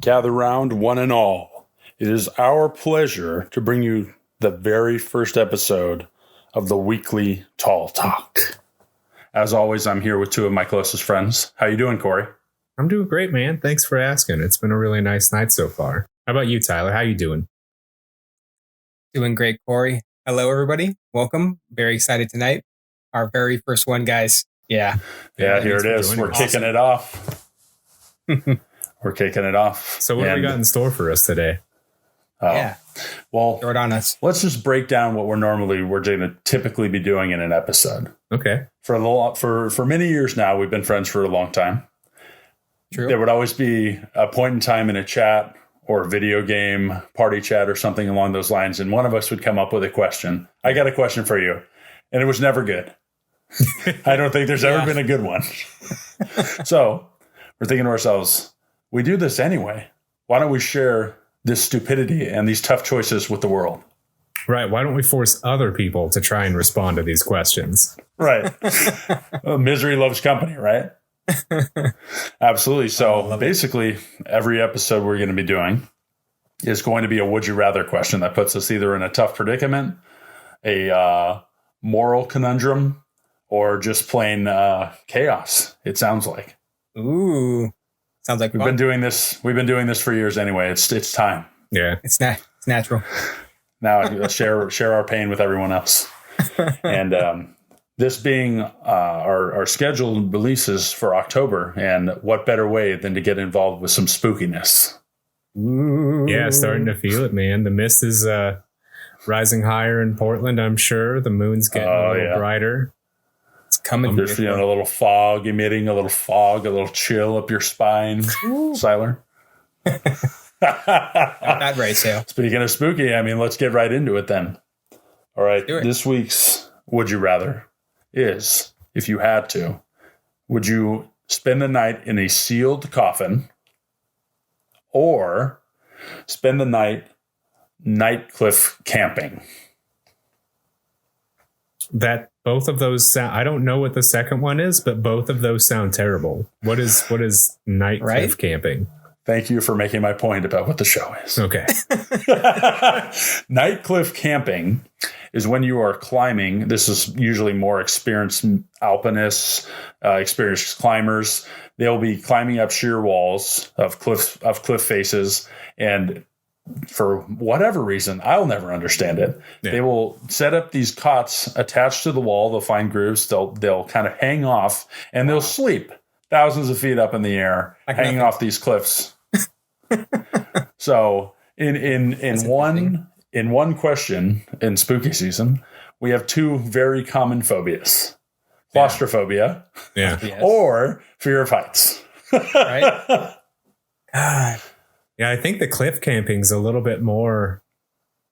Gather round, one and all. It is our pleasure to bring you the very first episode of the weekly Tall Talk. As always, I'm here with two of my closest friends. How you doing, Corey? I'm doing great, man. Thanks for asking. It's been a really nice night so far. How about you, Tyler? How you doing? Doing great, Corey. Hello, everybody. Welcome. Very excited tonight. Our very first one, guys. Yeah, here it is. We're kicking it off. We're kicking it off. So what have we got in store for us today? Well, throw it on us. Let's just break down what we're going to typically be doing in an episode. Okay. For many years now, we've been friends for a long time. True. There would always be a point in time in a chat or a video game party chat or something along those lines, and one of us would come up with a question. I got a question for you, and it was never good. I don't think there's ever been a good one. So we're thinking to ourselves, we do this anyway. Why don't we share this stupidity and these tough choices with the world? Right. Why don't we force other people to try and respond to these questions? Right. Well, misery loves company, right? Absolutely. So basically, every episode we're going to be doing is going to be a would you rather question that puts us either in a tough predicament, a moral conundrum, or just plain chaos, it sounds like. Ooh. Sounds like we've been doing this for years anyway. It's time. Yeah. It's natural. Now let's share our pain with everyone else. And this being our scheduled releases for October, and what better way than to get involved with some spookiness? Ooh. Yeah, starting to feel it, man. The mist is rising higher in Portland, I'm sure. The moon's getting a little brighter. It's coming. You're feeling a little fog emitting, a little chill up your spine, Siler. That right, Cale. Speaking of spooky, let's get right into it then. All right, this week's Would You Rather is, if you had to, would you spend the night in a sealed coffin or spend the night cliff camping? That both of those sound. I don't know what the second one is, but both of those sound terrible. What is night cliff camping? Thank you for making my point about what the show is. Okay. Night cliff camping is when you are climbing. This is usually more experienced alpinists, experienced climbers. They'll be climbing up sheer walls of cliff faces, and for whatever reason, I'll never understand it. Yeah. They will set up these cots attached to the wall. They'll find grooves. They'll kind of hang off, and they'll sleep thousands of feet up in the air, hanging off these cliffs. So in one question in spooky season, we have two very common phobias: claustrophobia, or fear of heights. Right? God. Yeah, I think the cliff camping's a little bit more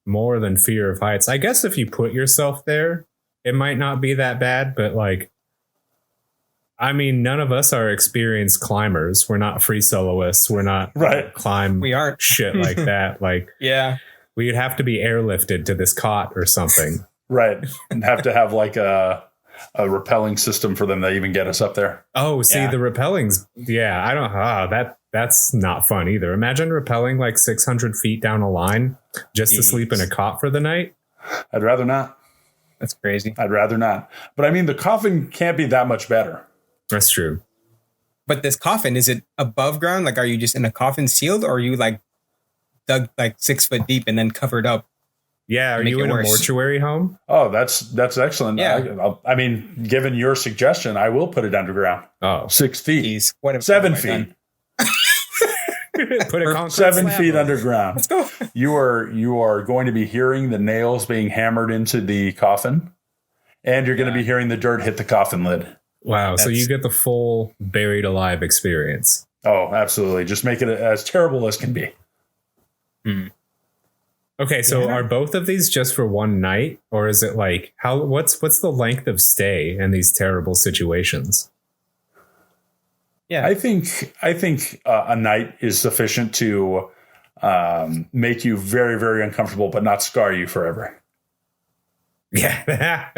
than fear of heights. I guess if you put yourself there, it might not be that bad, but none of us are experienced climbers. We're not free soloists. We're not We aren't shit like that. We'd have to be airlifted to this cot or something. Right. And have to have a rappelling system for them to even get us up there. Oh, see, the rappelling's, I don't, that's not fun either. Imagine rappelling 600 feet down a line just to sleep in a cot for the night. I'd rather not. That's crazy. I'd rather not. But the coffin can't be that much better. That's true. But this coffin, is it above ground? Are you just in a coffin sealed, or are you dug 6 foot deep and then covered up? Yeah, are you in a mortuary home? Oh, that's excellent. Yeah. Given your suggestion, I will put it underground. Oh, 6 feet. Jeez, 7 feet. Put a concrete 7 feet underground. Let's go. You are going to be hearing the nails being hammered into the coffin, and you're going to be hearing the dirt hit the coffin lid. Wow. So you get the full buried alive experience. Oh, absolutely. Just make it as terrible as can be. Okay. So are both of these just for one night, or is it what's the length of stay in these terrible situations? Yeah, I think a night is sufficient to make you very, very uncomfortable, but not scar you forever. Yeah.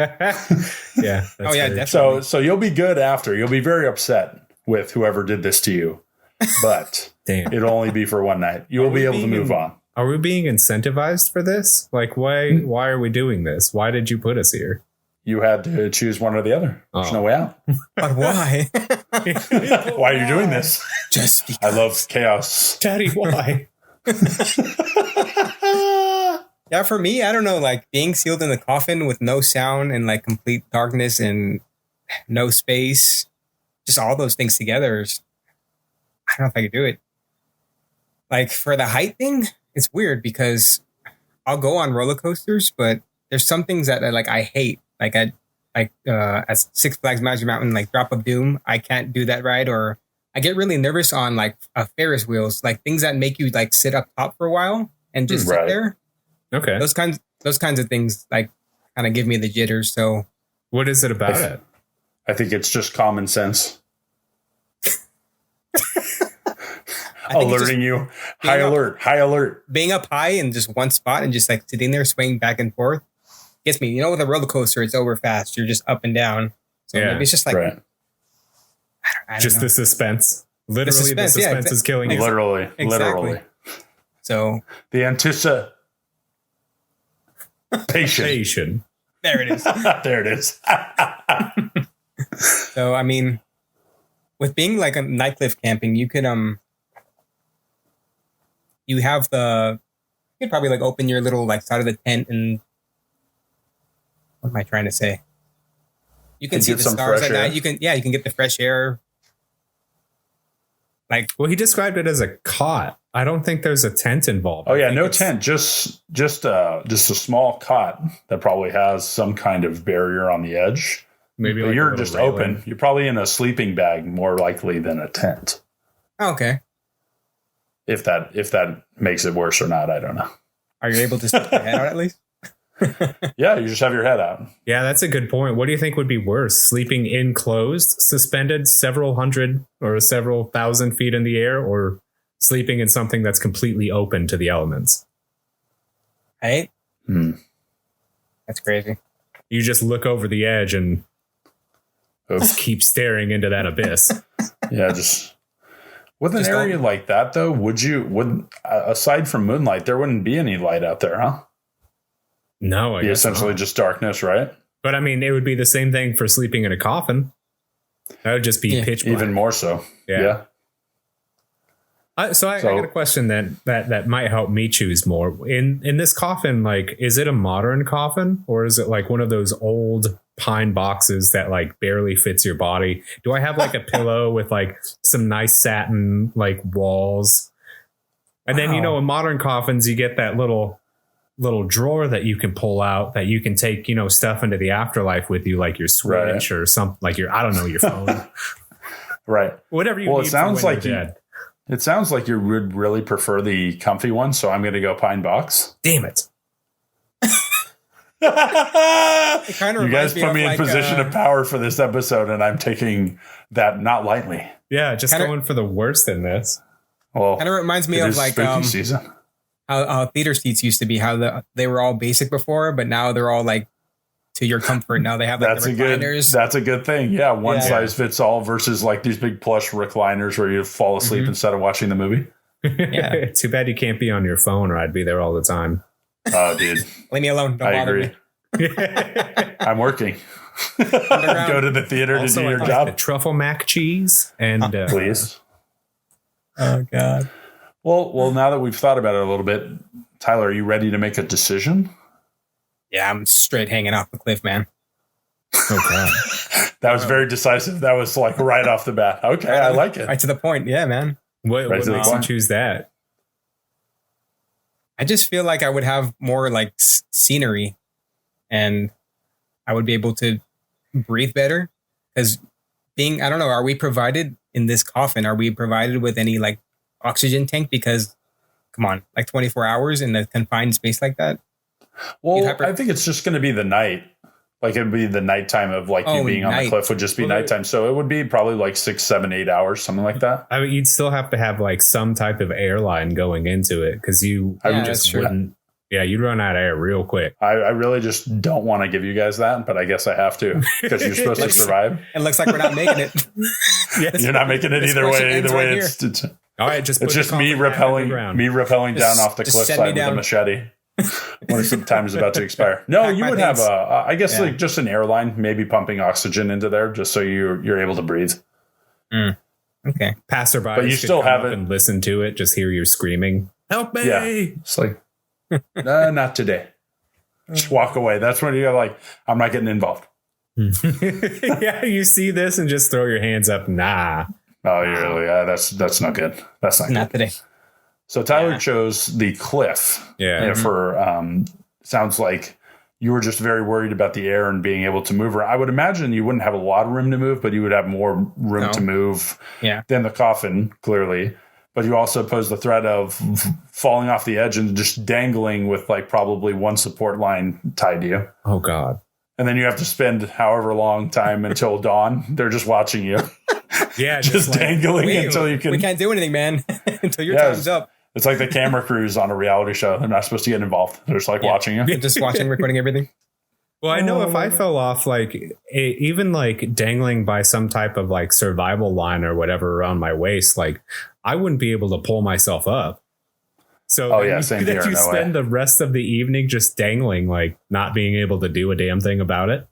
Yeah. Definitely. So you'll be good after. You'll be very upset with whoever did this to you, but Damn. It'll only be for one night. You will be able to move on. Are we being incentivized for this? Like, why are we doing this? Why did you put us here? You had to choose one or the other. There's no way out. But why? Why are you doing this? Just because. I love chaos. Daddy, why? Yeah, for me, I don't know, like being sealed in the coffin with no sound and like complete darkness and no space, just all those things together. I don't know if I could do it. Like for the height thing, it's weird because I'll go on roller coasters, but there's some things that I hate. Like at Six Flags Magic Mountain, like Drop of Doom, I can't do that ride. Or I get really nervous on like Ferris wheels, like things that make you like sit up top for a while and just sit there. Okay, those kinds of things like kind of give me the jitters. So what is it about it? I think it's just common sense. Alerting you. High alert. Being up high in just one spot and just like sitting there swinging back and forth gets me. You know, with a roller coaster, it's over fast. You're just up and down. So maybe it's just like I just know. The suspense. Literally, the suspense is killing you. Literally. So the anticipation. There it is. There it is. So I mean, with being like a night cliff camping, you could you could probably like open your little like side of the tent and what am I trying to say? You can see the stars at night. You can get the fresh air. Like, well, he described it as a cot. I don't think there's a tent involved. Oh yeah, no tent, just a small cot that probably has some kind of barrier on the edge. Maybe but like you're just railing. open. You're probably in a sleeping bag more likely than a tent. Okay. If that makes it worse or not, I don't know. Are you able to stick your head out at least? Yeah, you just have your head out. Yeah, that's a good point. What do you think would be worse? Sleeping enclosed, suspended several hundred or several thousand feet in the air, or sleeping in something that's completely open to the elements? Right? That's crazy. You just look over the edge and just keep staring into that abyss. Yeah, just with an area like that, though, would aside from moonlight, there wouldn't be any light out there, huh? No, I guess essentially not. Just darkness, right? But I mean, it would be the same thing for sleeping in a coffin. That would just be pitch black. Even more so. Yeah. So I got a question that might help me choose more. In this coffin, like, is it a modern coffin or is it like one of those old pine boxes that like barely fits your body? Do I have like a pillow with like some nice satin like walls? And then, in modern coffins, you get that little drawer that you can pull out that you can take, stuff into the afterlife with you, like your Switch or something, like your phone. Right. Whatever you need. It sounds like you would really prefer the comfy one, so I'm going to go pine box. Damn it. It kind of you guys put me in position of power for this episode, and I'm taking that not lightly. Yeah, just going for the worst in this. Well, kind of reminds me of like season. How theater seats used to be, how they were all basic before, but now they're all like to your comfort. Now they have like the recliners. That's a good thing. Yeah, one size fits all versus like these big plush recliners where you fall asleep instead of watching the movie. Yeah, too bad you can't be on your phone, or I'd be there all the time. Oh, dude, leave me alone. Don't bother me. I'm working. Go to the theater also, to do your job. The truffle mac cheese and please. Oh God. Well, now that we've thought about it a little bit, Tyler, are you ready to make a decision? Yeah, I'm straight hanging off the cliff, man. Okay. That was very decisive. That was like right off the bat. Okay, I like it. Right to the point. Yeah, man. What makes you choose that? I just feel like I would have more like scenery and I would be able to breathe better. Because I don't know, are we provided in this coffin? Are we provided with any like oxygen tank? Because come on, like 24 hours in a confined space like that. Well, I think it's just going to be the night. Like it would be the nighttime of like you being on the cliff would just be nighttime. So it would be probably like 6, 7, 8 hours, something like that. I mean, you'd still have to have like some type of airline going into it because just wouldn't. Yeah, you'd run out of air real quick. I really just don't want to give you guys that, but I guess I have to because you're supposed to survive. It looks like we're not making it. You're not making it either way. Either way, it's All right, just it's just me rappelling down off the cliffside with a machete when the time is about to expire. No, you would have I guess like just an airline, maybe pumping oxygen into there just so you're able to breathe. Okay. Passerby, but you still haven't and listen to it, just hear you screaming, "Help me!" Yeah, it's like, not today. Just walk away. That's when you're like, I'm not getting involved. Yeah, you see this and just throw your hands up. Nah. Oh, yeah, that's not good. That's not good. Today. So Tyler chose the cliff. Yeah. For sounds like you were just very worried about the air and being able to move around. I would imagine you wouldn't have a lot of room to move, but you would have more room to move than the coffin, clearly. But you also pose the threat of falling off the edge and just dangling with like probably one support line tied to you. Oh, God. And then you have to spend however long time until dawn. They're just watching you. Yeah. just like, dangling until you can. We can't do anything, man, until your time's up. It's like the camera crews on a reality show. They're not supposed to get involved. They're just like watching you. Just watching, recording everything. Well, I know if I fell off, like even like dangling by some type of like survival line or whatever around my waist, like I wouldn't be able to pull myself up. So same here. You spend the rest of the evening just dangling, like not being able to do a damn thing about it.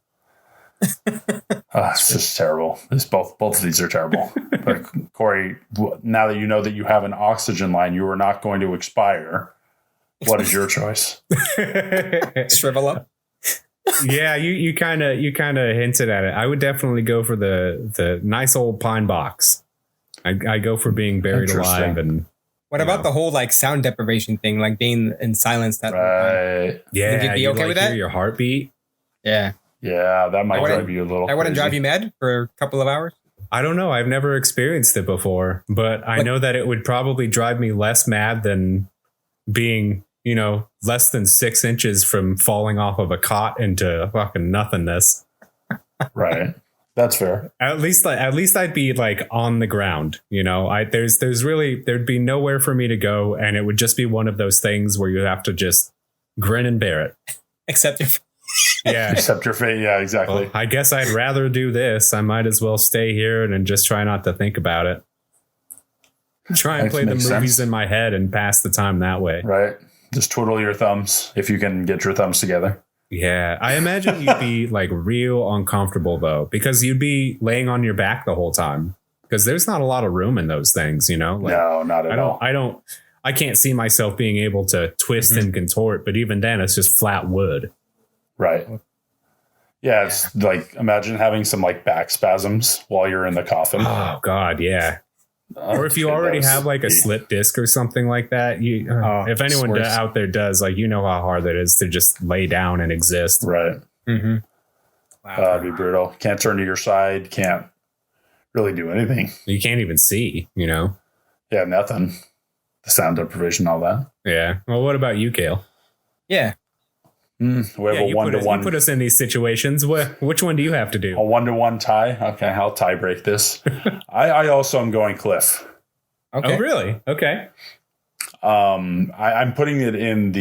It's just terrible. Both of these are terrible. But Corey, now that you know that you have an oxygen line, you are not going to expire. What is your choice? Shrivel up. Yeah, you kind of hinted at it. I would definitely go for the nice old pine box. I go for being buried alive. And what about the whole like sound deprivation thing, like being in silence? That right? Yeah, think you'd be okay with that? Hear your heartbeat. Yeah. Yeah, that might drive you a little. I wouldn't drive you mad for a couple of hours. I don't know. I've never experienced it before, but I know that it would probably drive me less mad than being, less than 6 inches from falling off of a cot into fucking nothingness. Right. That's fair. At least I'd be like on the ground. There'd be nowhere for me to go, and it would just be one of those things where you have to just grin and bear it. Except your fate. Yeah, exactly. Well, I guess I'd rather do this. I might as well stay here and just try not to think about it. Try and play the movies in my head and pass the time that way. Right. Just twiddle your thumbs if you can get your thumbs together. Yeah. I imagine you'd be like real uncomfortable though, because you'd be laying on your back the whole time because there's not a lot of room in those things, No, not at all. I can't see myself being able to twist and contort, but even then it's just flat wood. Right. Yeah, it's like imagine having some like back spasms while you're in the coffin. Oh God, yeah. Or if you already have like a slip disc or something like that, if anyone out there does, like how hard that is to just lay down and exist. Right. Mm-hmm. Wow. That'd be brutal. Can't turn to your side. Can't really do anything. You can't even see. Yeah, nothing. The sound deprivation, all that. Yeah. Well, what about you, Cale? Yeah. We have a 1-to-1. You put us in these situations. Which one do you have to do? A 1-to-1 tie. Okay, I'll tie break this. I also am going cliff. Okay. Oh, really? Okay. I'm putting it in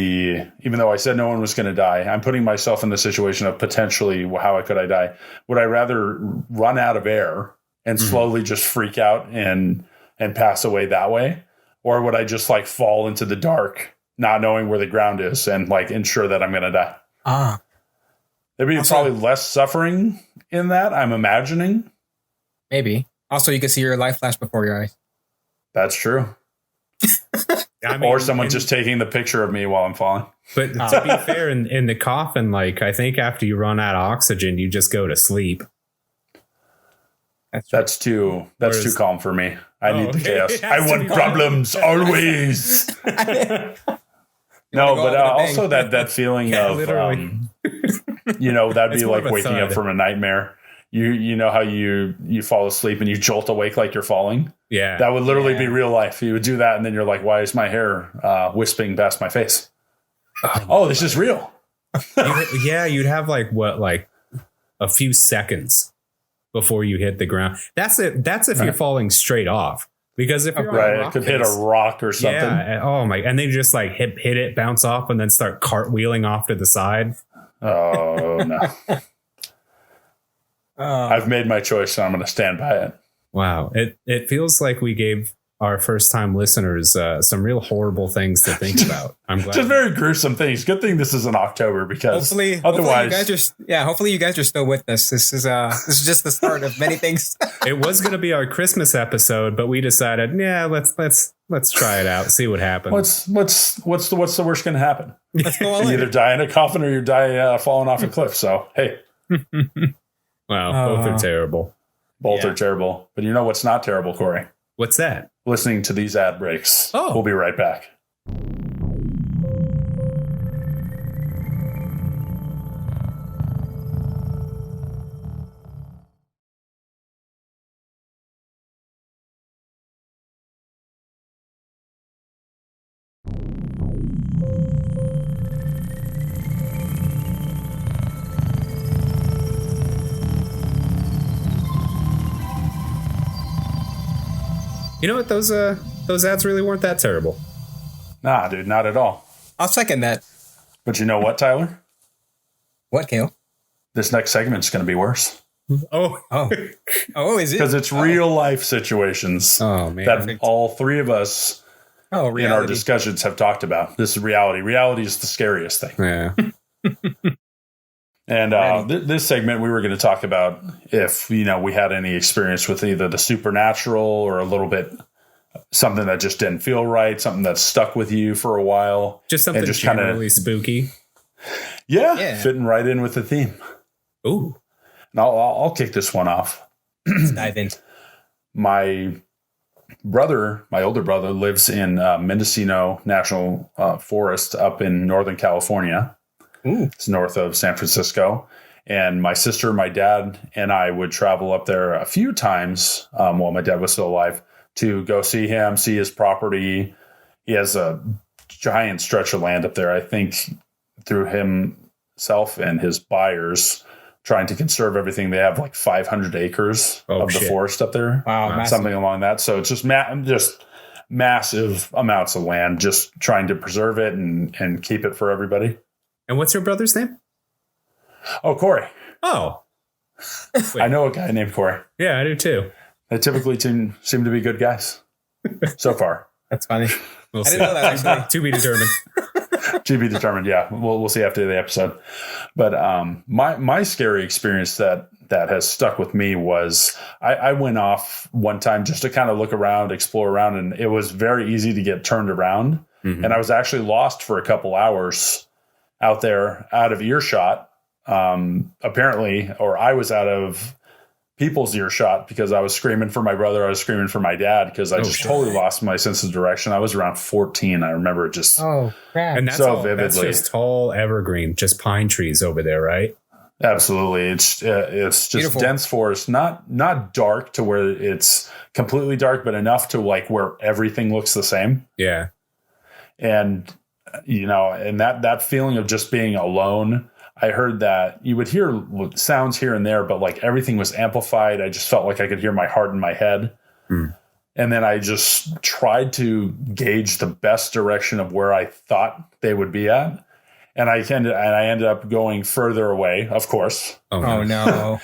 even though I said no one was going to die, I'm putting myself in the situation of potentially how could I die? Would I rather run out of air and slowly just freak out and pass away that way? Or would I just like fall into the dark, not knowing where the ground is and like ensure that I'm going to die? There'd be probably less suffering in that, I'm imagining. Maybe. Also, you could see your life flash before your eyes. That's true. Or someone just taking the picture of me while I'm falling. But to be fair, in the coffin, like I think after you run out of oxygen, you just go to sleep. That's too calm for me. I need the chaos. I want problems always. No, but also that feeling of that'd be like waking up from a nightmare. You know how you fall asleep and you jolt awake like you're falling? Yeah. That would literally be real life. You would do that and then you're like, why is my hair wisping past my face? Oh, this is real. You'd have like a few seconds before you hit the ground. That's if you're falling straight off. Because if you're right, it could hit a rock or something. Yeah. Oh my! And then you just like hit it, bounce off, and then start cartwheeling off to the side. Oh no! I've made my choice, so I'm going to stand by it. Wow! It feels like we gave our first time listeners some real horrible things to think about. I'm glad. Just very gruesome things. Good thing this is in October because hopefully you guys are still with us. This is just the start of many things. It was going to be our Christmas episode, but we decided, let's try it out, see what happens. What's the worst going to happen? Let's go all You in. either die in a coffin or you die falling off a cliff. So hey, Wow, both are terrible. Both are terrible. But you know what's not terrible, Corey? What's that? Listening to these ad breaks. Oh. We'll be right back. You know what? Those ads really weren't that terrible. Nah, dude, not at all. I'll second that. But you know what, Tyler? What, Cale? This next segment's going to be worse. Oh, Is it? Because it's real life situations man. that all three of us in our reality. discussions have talked about. This is reality. Reality is the scariest thing. Yeah. And this segment, we were going to talk about if, we had any experience with either the supernatural or a little bit something that just didn't feel right, something that stuck with you for a while. Just something just generally spooky. Yeah, fitting right in with the theme. Ooh. Now, I'll kick this one off. Let's dive in. My older brother, lives in Mendocino National Forest up in Northern California. Ooh. It's north of San Francisco. And my sister, my dad, and I would travel up there a few times while my dad was still alive to go see him, see his property. He has a giant stretch of land up there. I think through himself and his buyers trying to conserve everything, they have like 500 acres of the forest up there. Wow, something along that. So it's just massive amounts of land, just trying to preserve it and keep it for everybody. And what's your brother's name? Oh, Corey. Oh. I know a guy named Corey. Yeah, I do too. They typically seem to be good guys so far. That's funny. We'll I see. didn't know that, actually. To be determined. To be determined. Yeah, we'll see after the episode. But my scary experience that has stuck with me was I went off one time just to kind of look around, explore around, and it was very easy to get turned around. Mm-hmm. And I was actually lost for a couple hours out there, out of earshot, apparently, or I was out of people's earshot because I was screaming for my brother. I was screaming for my dad because I totally lost my sense of direction. I was around 14. I remember it just crap. And that's so all, vividly. That's just tall evergreen, just pine trees over there, right? Absolutely. It's just beautiful. Dense forest, not dark to where it's completely dark, but enough to like where everything looks the same. Yeah. And, and that feeling of just being alone, I heard that you would hear sounds here and there, but like everything was amplified. I just felt like I could hear my heart in my head. Mm. And then I just tried to gauge the best direction of where I thought they would be at. And I ended up going further away, of course. Oh no.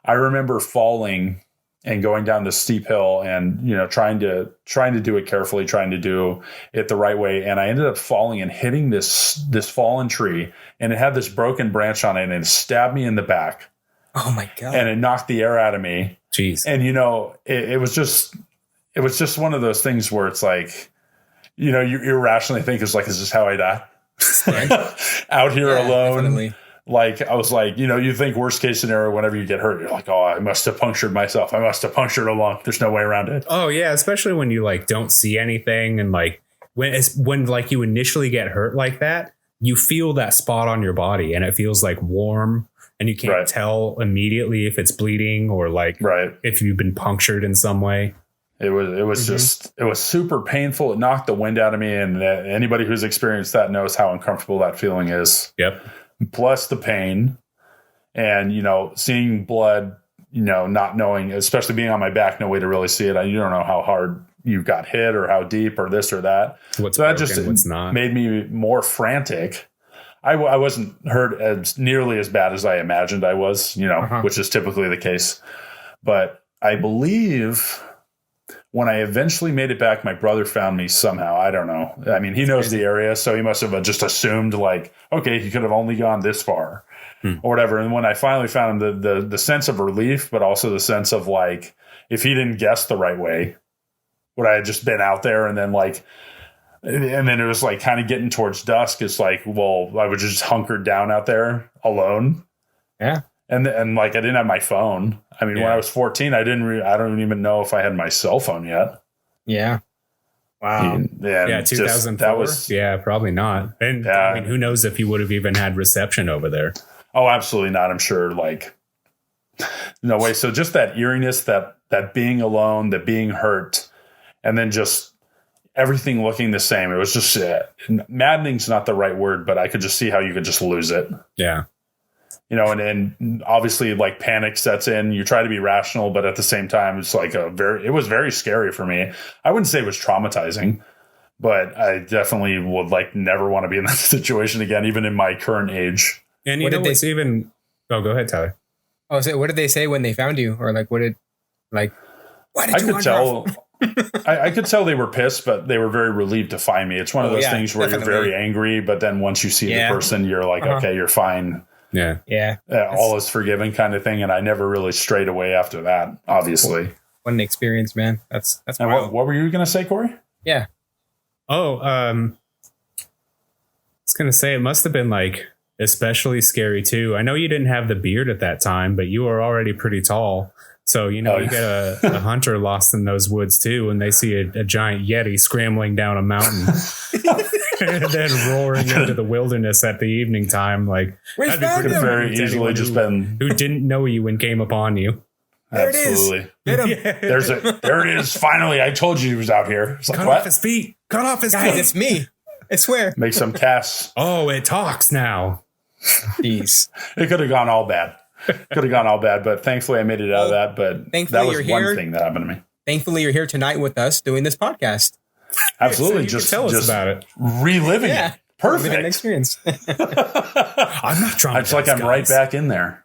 I remember falling and going down this steep hill and, trying to do it carefully, trying to do it the right way. And I ended up falling and hitting this fallen tree, and it had this broken branch on it, and it stabbed me in the back. Oh my God. And it knocked the air out of me. Jeez. And, it was just one of those things where it's like, you irrationally think is this how I die? Out here alone. Definitely. Like, I was like, you think worst case scenario, whenever you get hurt, you're like, oh, I must have punctured myself. I must have punctured a lung. There's no way around it. Oh yeah. Especially when you don't see anything. And when you initially get hurt like that, you feel that spot on your body and it feels warm, and you can't tell immediately if it's bleeding or if you've been punctured in some way. It was it was super painful. It knocked the wind out of me. And anybody who's experienced that knows how uncomfortable that feeling is. Yep. Plus the pain and, seeing blood, not knowing, especially being on my back, no way to really see it. You don't know how hard you got hit or how deep or this or that. What's so that broken, just what's not. Made me more frantic. I wasn't hurt as nearly as bad as I imagined I was, which is typically the case. But I believe When I eventually made it back, my brother found me somehow. I don't know. I mean, he knows the area, so he must have just assumed like, okay, he could have only gone this far or whatever. And when I finally found him, the sense of relief, but also the sense of like, if he didn't guess the right way, would I had just been out there and then like, and then it was like kind of getting towards dusk. It's like, well, I would just hunkered down out there alone. Yeah. And like, I didn't have my phone. I mean, when I was 14, I don't even know if I had my cell phone yet. Yeah. Wow. Yeah. 2004. That was, probably not. And I mean, who knows if you would have even had reception over there? Oh, absolutely not. I'm sure like, no way. So just that eeriness, that being alone, that being hurt, and then just everything looking the same. It was just maddening's not the right word, but I could just see how you could just lose it. Yeah. You know, and obviously like panic sets in. You try to be rational, but at the same time, it's like it was very scary for me. I wouldn't say it was traumatizing, but I definitely would like never want to be in that situation again, even in my current age. And you know what's even, go ahead, Tyler. Oh, so what did they say when they found you? Or like, why did you wander off? I could tell they were pissed, but they were very relieved to find me. It's one of those things where you're very angry, but then once you see the person, you're like, okay, you're fine. Yeah. Yeah. All is forgiven kind of thing. And I never really strayed away after that, obviously. What an experience, man. That's and what were you going to say, Corey? Yeah. Oh, I was going to say it must have been like especially scary too. I know you didn't have the beard at that time, but you were already pretty tall. So, you get a hunter lost in those woods too, and they see a giant Yeti scrambling down a mountain and then roaring into the wilderness at the evening time. Like, that'd be pretty very easily just been who didn't know you and came upon you. There Absolutely. It is. Get him. Yeah. There it is. Finally, I told you he was out here. It's like, Cut what? off his feet. Cut off his Guys, feet. it's me. I swear. Make some casts. Oh, it talks now. Jeez. It could have gone all bad. But thankfully I made it out of that. But that was one thing that happened to me. Thankfully, you're here tonight with us doing this podcast. Absolutely. So tell us about it. Reliving it. Perfect. Living an experience. I'm not traumatized. It's like I'm right back in there.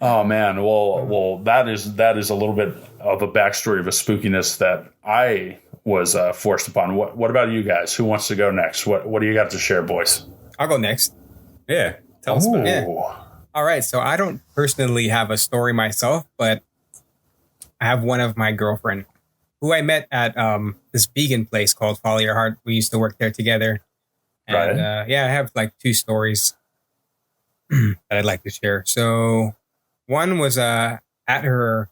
Oh man. Well, that is a little bit of a backstory of a spookiness that I was forced upon. What about you guys? Who wants to go next? What do you got to share, boys? I'll go next. Yeah. Tell us about it. Yeah. All right. So I don't personally have a story myself, but I have one of my girlfriend who I met at this vegan place called Follow Your Heart. We used to work there together. And I have like two stories that I'd like to share. So one was at her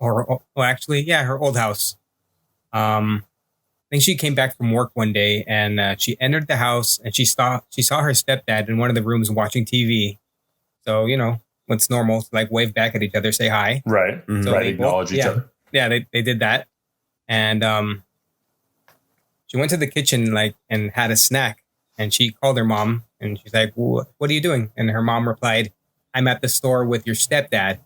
old house. I think she came back from work one day and she entered the house and she saw her stepdad in one of the rooms watching TV. So, what's normal, like wave back at each other, say hi. Right. Mm-hmm. So right. Acknowledge each other. Yeah, they did that. And she went to the kitchen and had a snack and she called her mom and she's like, what are you doing? And her mom replied, I'm at the store with your stepdad.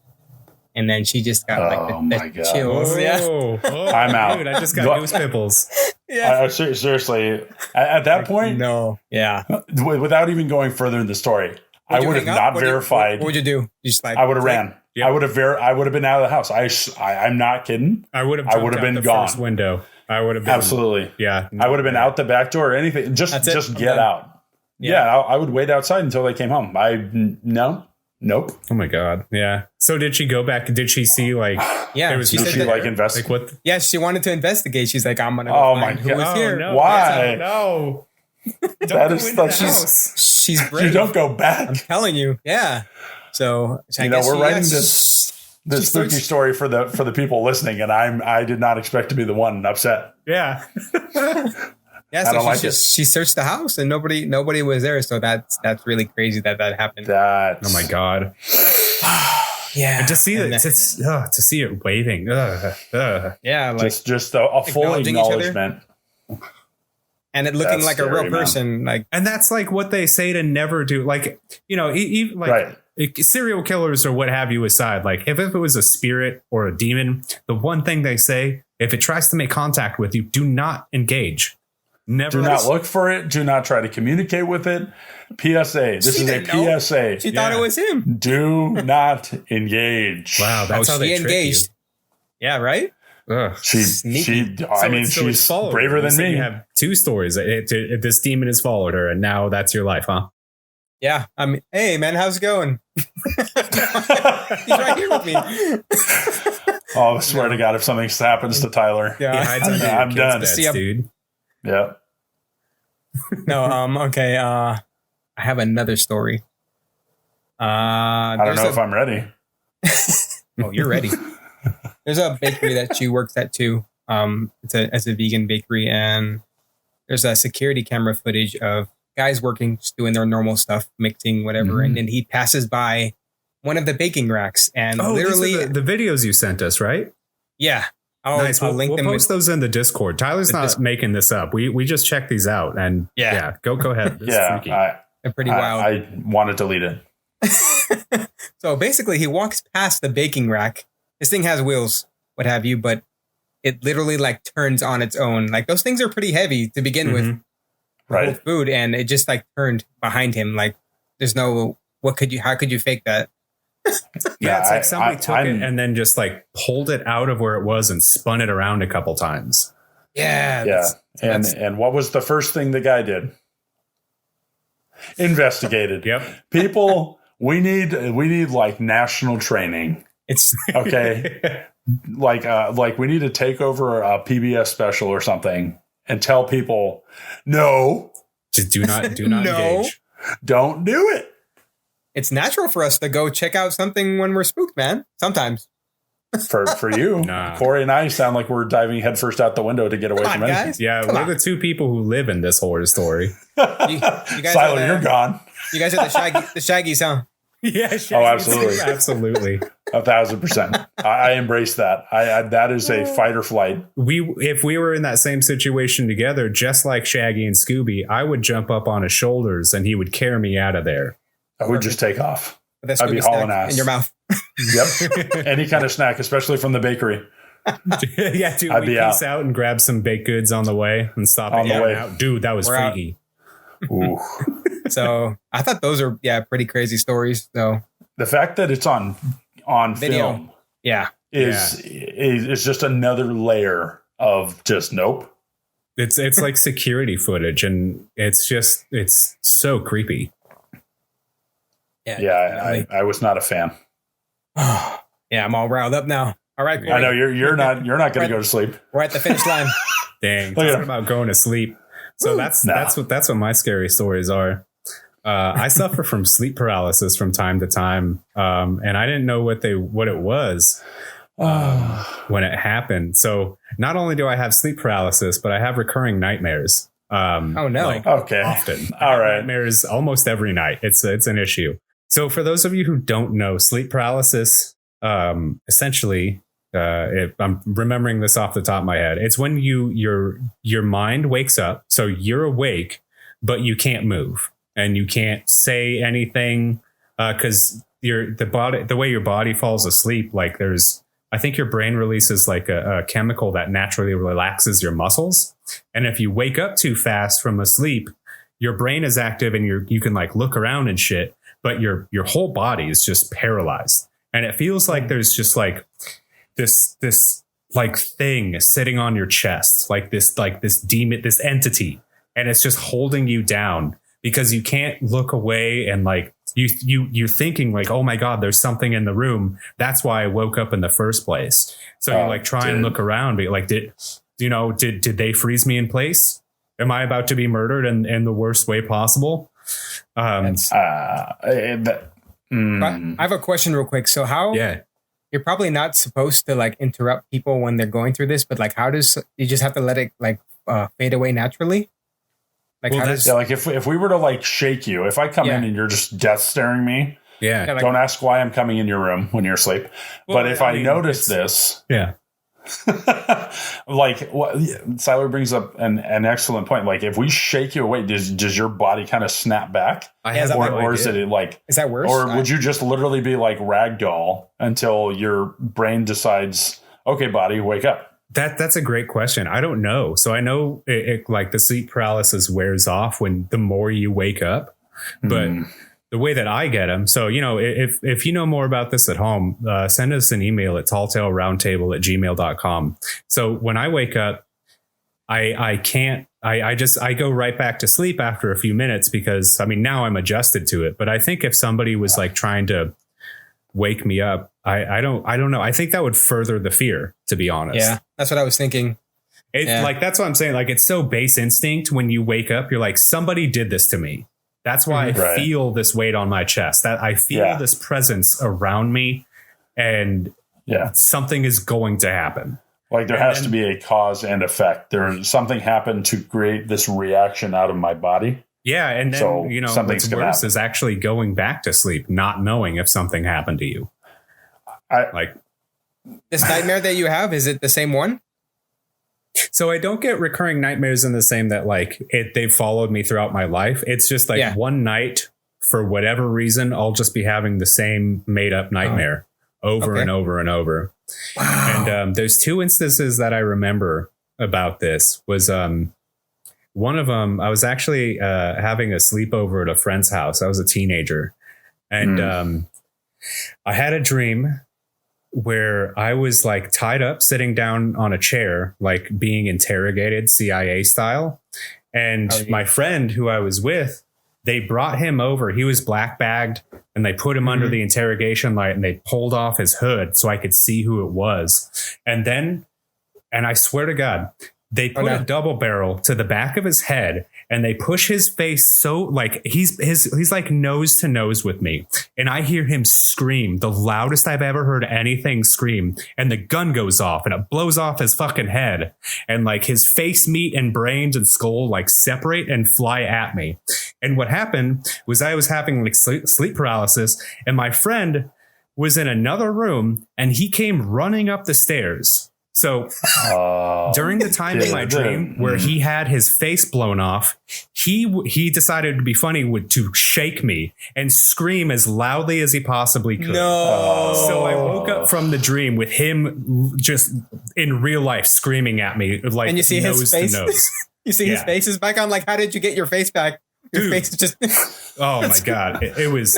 And then she just got the chills. I'm out. Dude, I just got goose pimples. Yeah. Seriously, at that point, no. Yeah. Without even going further in the story, I would have not verified. What would you do? I would have ran. Yep. I would have been out of the house. I'm not kidding. I would have been the gone. First window. I would have been, absolutely. Yeah. I would have been out the back door or anything. Just get out. Yeah. I would wait outside until they came home. Nope. Oh my God. Yeah. So did she go back? Did she see she said investigate? What? Yeah, she wanted to investigate. She's like, I'm gonna go find who was here. No, why? No. She's brave. You don't go back. I'm telling you. Yeah. So we're writing this spooky story for the people listening, and I did not expect to be the one upset. Yeah. Yeah, so she searched the house and nobody was there. So that's really crazy that happened. Oh my God. Yeah. And to see to see it waving. Yeah, just a full acknowledgement. And it looking like a real person. And that's like what they say to never do. Even right. Serial killers or what have you aside, like if it was a spirit or a demon, the one thing they say, if it tries to make contact with you, do not engage. Never. Do not look for it. Do not try to communicate with it. PSA. This is a PSA. She thought it was him. Do not engage. Wow, that's how they engaged. trick you. Yeah, right? She's braver than me. You have 2 stories. This demon has followed her, and now that's your life, huh? Yeah. Hey, man, how's it going? He's right here with me. Oh, I swear to God, if something happens to Tyler, I'm done. Beds, dude. Yeah. No, okay. I have another story. I don't know if I'm ready. Oh, you're ready. There's a bakery that she works at too. It's a vegan bakery, and there's a security camera footage of guys working, just doing their normal stuff, mixing whatever, and then he passes by one of the baking racks, and literally these are the videos you sent us, right? Yeah. Nice. We'll post those in the Discord. Tyler's not making this up. We just checked these out, and go ahead. They're pretty wild. I want to delete it. So basically, he walks past the baking rack. This thing has wheels, what have you, but it literally like turns on its own. Like those things are pretty heavy to begin with, right? Food, and it just like turned behind him. Like there's no how could you fake that? It's like somebody took it and then just like pulled it out of where it was and spun it around a couple times. Yeah. And what was the first thing the guy did? Investigated. Yep. People, we need like national training. It's okay. like we need to take over a PBS special or something and tell people, no, just do not engage. Don't do it. It's natural for us to go check out something when we're spooked, man. Sometimes. For you, Corey and I sound like we're diving headfirst out the window to get away from anything. Yeah, we're the 2 people who live in this horror story. You guys Siler, you're gone. You guys are the Shaggies, huh? Yeah, Shaggies. Oh, absolutely. Absolutely. 1,000%. I embrace that. That is a fight or flight. If we were in that same situation together, just like Shaggy and Scooby, I would jump up on his shoulders and he would carry me out of there. I would just take off. I'd be hauling ass in your mouth. Yep. Any kind of snack, especially from the bakery. Yeah, dude. I'd be peace out and grab some baked goods on the way and stop on the way. Out. Dude, that was freaky. Ooh. So I thought those are pretty crazy stories. So the fact that it's on video, film, is just another layer of just nope. It's like security footage, and it's so creepy. Yeah, I was not a fan. Yeah, I'm all riled up now. All right, Corey. I know you're not going to go to sleep. We're at the finish line. Dang, talking about going to sleep. So that's what my scary stories are. I suffer from sleep paralysis from time to time, and I didn't know what it was when it happened. So not only do I have sleep paralysis, but I have recurring nightmares. Oh no! Okay, often. All right, nightmares almost every night. It's an issue. So for those of you who don't know, sleep paralysis, essentially, if I'm remembering this off the top of my head, it's when your mind wakes up, so you're awake, but you can't move and you can't say anything because the way your body falls asleep, like I think your brain releases like a chemical that naturally relaxes your muscles, and if you wake up too fast from a sleep, your brain is active and you can like look around and shit. But your whole body is just paralyzed. And it feels like there's just like this like thing sitting on your chest, like this demon, this entity. And it's just holding you down because you can't look away. And like you're thinking like, oh my God, there's something in the room. That's why I woke up in the first place. So you like try and look around, but like, did they freeze me in place? Am I about to be murdered in the worst way possible? I have a question real quick. So you're probably not supposed to like interrupt people when they're going through this, but like how does you just have to let it like fade away naturally? Like like if we were to like shake you, if I come in and you're just death staring me, don't ask why I'm coming in your room when you're asleep. But if I notice this, like what Siler brings up an excellent point. Like if we shake you awake, does your body kind of snap back? Or is it like, is that worse? Or would you just literally be like ragdoll until your brain decides, okay, body, wake up? That's a great question. I don't know. So I know it like the sleep paralysis wears off when the more you wake up, but the way that I get them. So, if you know more about this at home, send us an email at talltaleroundtable@gmail.com. So when I wake up, I go right back to sleep after a few minutes because now I'm adjusted to it. But I think if somebody was like trying to wake me up, I don't know. I think that would further the fear, to be honest. Yeah, that's what I was thinking. That's what I'm saying. Like, it's so base instinct when you wake up, you're like, somebody did this to me. That's why I feel this weight on my chest, that I feel this presence around me, and something is going to happen. Like there has to be a cause and effect. There's something happened to create this reaction out of my body. Yeah. And then, what's worse is actually going back to sleep, not knowing if something happened to you. This nightmare that you have, is it the same one? So I don't get recurring nightmares in the same that they've followed me throughout my life. It's just one night, for whatever reason, I'll just be having the same made up nightmare over and over and over. Wow. And there's two instances that I remember about this. Was one of them, I was actually having a sleepover at a friend's house. I was a teenager, and I had a dream where I was like tied up, sitting down on a chair, like being interrogated CIA style. And my friend who I was with, they brought him over. He was black bagged, and they put him under the interrogation light, and they pulled off his hood so I could see who it was. And I swear to God, they put a double barrel to the back of his head, and they push his face so like he's like nose to nose with me. And I hear him scream, the loudest I've ever heard anything scream. And the gun goes off, and it blows off his fucking head. And like his face meat and brains and skull like separate and fly at me. And what happened was I was having like sleep paralysis, and my friend was in another room, and he came running up the stairs. So during the time in my dream where he had his face blown off, he decided to be funny to shake me and scream as loudly as he possibly could. No. So I woke up from the dream with him just in real life screaming at me, like, and you see nose his face? to nose. You see his face is back on. Like, how did you get your face back? Your face is just. Oh my God. It was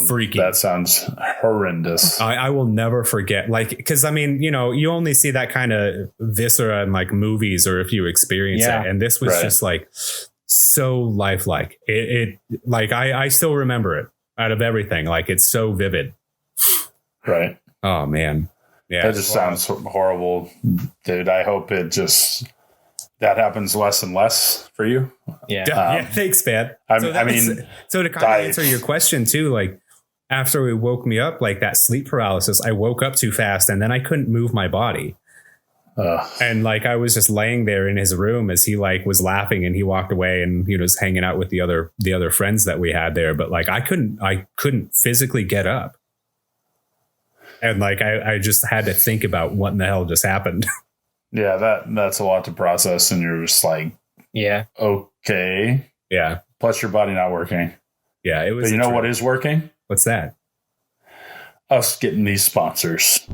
freaky. That sounds horrendous. I will never forget. Like, because you only see that kind of viscera in like movies or if you experience it. And this was just like so lifelike. It like I still remember it out of everything. Like, it's so vivid. Right. Oh man. Yeah. That just sounds horrible, dude. I hope that happens less and less for you. Yeah. Thanks, man. So to kind of answer your question too, like after it woke me up, like that sleep paralysis, I woke up too fast, and then I couldn't move my body. And like I was just laying there in his room as he like was laughing, and he walked away, and he was hanging out with the other friends that we had there. But like I couldn't physically get up, and like I just had to think about what in the hell just happened. Yeah, that's a lot to process, and you're just like, okay. Yeah. Plus your body not working. Yeah, it was. But you know what is working? What's that? Us getting these sponsors.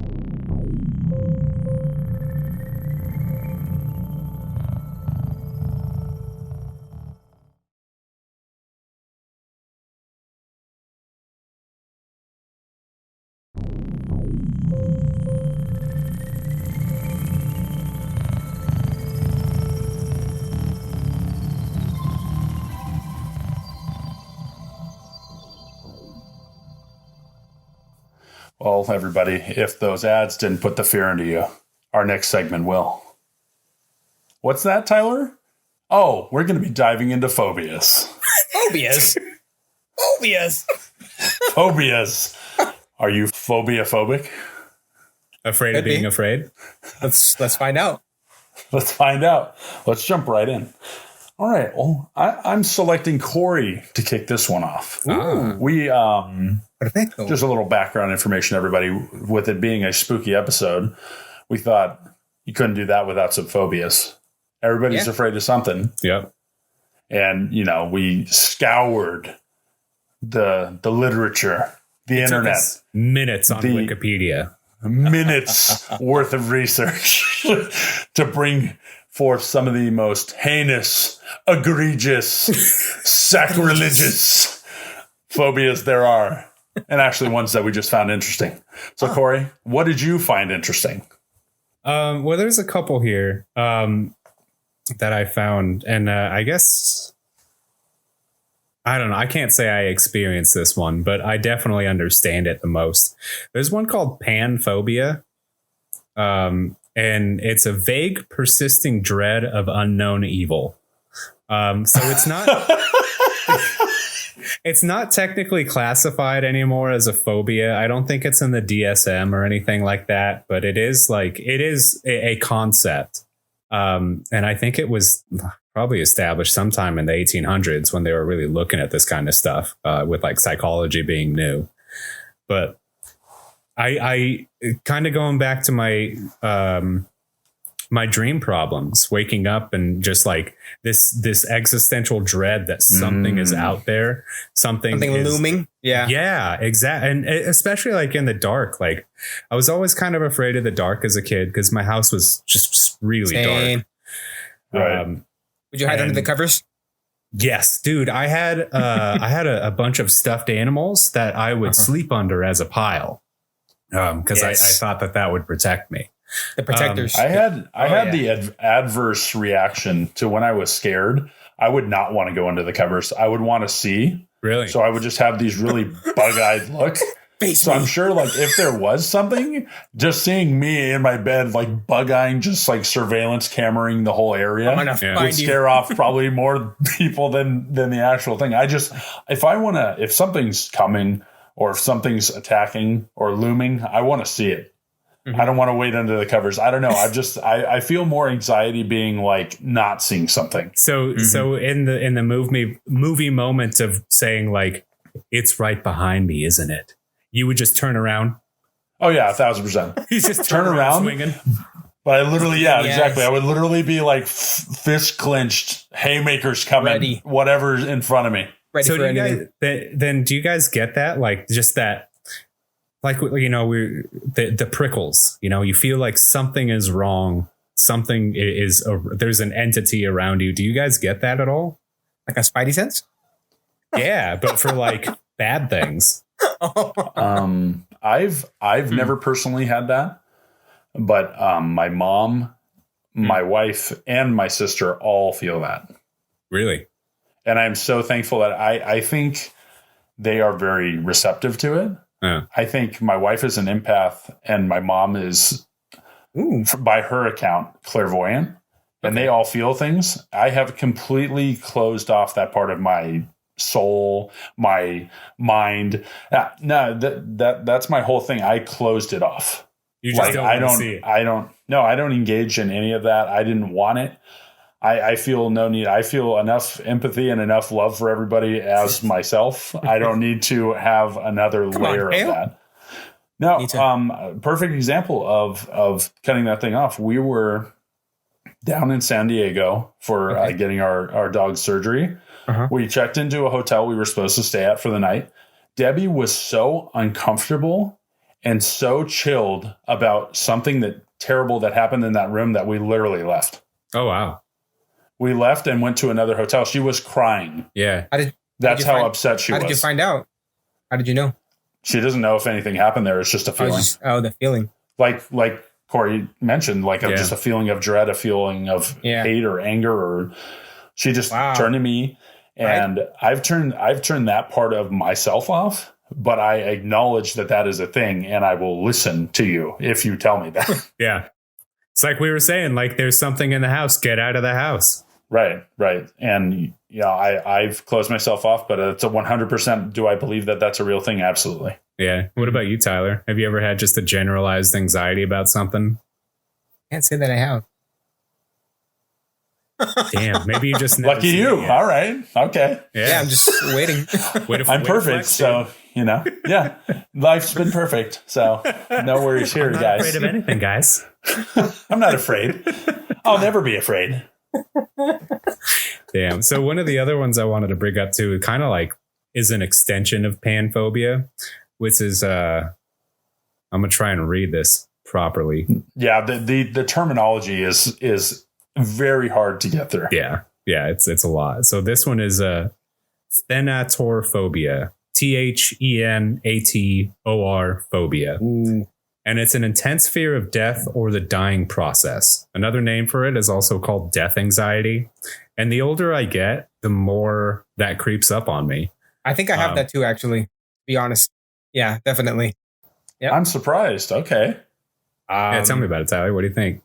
Well, everybody, if those ads didn't put the fear into you, our next segment will. What's that, Tyler? Oh, we're going to be diving into phobias. Phobias? Phobias? Phobias. Are you phobia-phobic? Afraid of being afraid? Let's find out. Let's find out. Let's jump right in. All right. Well, I'm selecting Corey to kick this one off. We Perfecto. Just a little background information, everybody. With it being a spooky episode, we thought you couldn't do that without some phobias. Everybody's afraid of something. Yep. And we scoured the literature, the internet, minutes on Wikipedia, minutes worth of research to bring forth some of the most heinous, egregious, sacrilegious phobias there are, and actually ones that we just found interesting. So, Corey, what did you find interesting? Well, there's a couple here that I found, and I guess I don't know. I can't say I experienced this one, but I definitely understand it the most. There's one called panphobia, and it's a vague, persisting dread of unknown evil. So it's not. It's not technically classified anymore as a phobia. I don't think it's in the DSM or anything like that, but it is a concept. And I think it was probably established sometime in the 1800s when they were really looking at this kind of stuff, with like psychology being new. But I kind of going back to my my dream problems, waking up and just like this existential dread that something is out there, something looming. Yeah, exactly. And especially like in the dark, like I was always kind of afraid of the dark as a kid because my house was just really dark. Right. Would you hide under the covers? Yes, dude. I had a bunch of stuffed animals that I would sleep under as a pile. Because I thought that would protect me. The protectors. I had the adverse reaction to when I was scared. I would not want to go under the covers. I would want to see. Really? So I would just have these really bug-eyed look. So I'm sure, like, if there was something, just seeing me in my bed, like bug-eyeing, just like surveillance cameraing the whole area, would scare off probably more people than the actual thing. If something's coming or if something's attacking or looming, I want to see it. Mm-hmm. I don't want to wait under the covers. I don't know. I feel more anxiety being like not seeing something. So in the movie moments of saying like, it's right behind me, isn't it? You would just turn around. Oh yeah, 1,000%. You just turn around swinging. But I literally, exactly. I would literally be like fist clenched, haymakers coming, ready, whatever's in front of me. Ready so for anything. Do you guys get that? Like just that, like, you know, the prickles, you know, you feel like something is wrong. Something there's an entity around you. Do you guys get that at all? Like a spidey sense? Yeah, but for like bad things. I've never personally had that, but my mom, my wife, and my sister all feel that. Really? And I'm so thankful that I think they are very receptive to it. Yeah. I think my wife is an empath and my mom is, by her account, clairvoyant. And they all feel things. I have completely closed off that part of my soul, my mind. No, that's my whole thing. I closed it off. You just don't see it. I don't engage in any of that. I didn't want it. I feel no need. I feel enough empathy and enough love for everybody as myself. I don't need to have another layer of that. No, perfect example of cutting that thing off. We were down in San Diego for getting our dog's surgery. We checked into a hotel we were supposed to stay at for the night. Debbie was so uncomfortable and so chilled about something terrible that happened in that room that we literally left. Oh, wow. We left and went to another hotel. She was crying. Yeah. That's how upset she was. How did you find out? How did you know? She doesn't know if anything happened there. It's just a feeling. The feeling. Like Corey mentioned, just a feeling of dread, a feeling of hate or anger, or she just turned to me. And I've turned that part of myself off, but I acknowledge that is a thing, and I will listen to you if you tell me that. Yeah. It's like we were saying, like there's something in the house, get out of the house. Right. And I've closed myself off, but it's a 100%. Do I believe that that's a real thing? Absolutely. Yeah. What about you, Tyler? Have you ever had just a generalized anxiety about something? Can't say that I have. Damn, maybe you just never lucky you. All right. Okay. Yeah, I'm just waiting. I'm perfect. So, life's been perfect. So no worries here, I'm not guys. Afraid of anything, guys. I'm not afraid. I'll never be afraid. Damn. So one of the other ones I wanted to bring up too, kind of like is an extension of panphobia, which is I'm gonna try and read this properly. Yeah, the terminology is very hard to get through. Yeah, it's a lot. So this one is thanatophobia, THENATOR phobia. Ooh. And it's an intense fear of death or the dying process. Another name for it is also called death anxiety. And the older I get, the more that creeps up on me. I think I have that too, actually, to be honest. Yeah, definitely. Yep. I'm surprised. Okay. Yeah, tell me about it, Tyler. What do you think?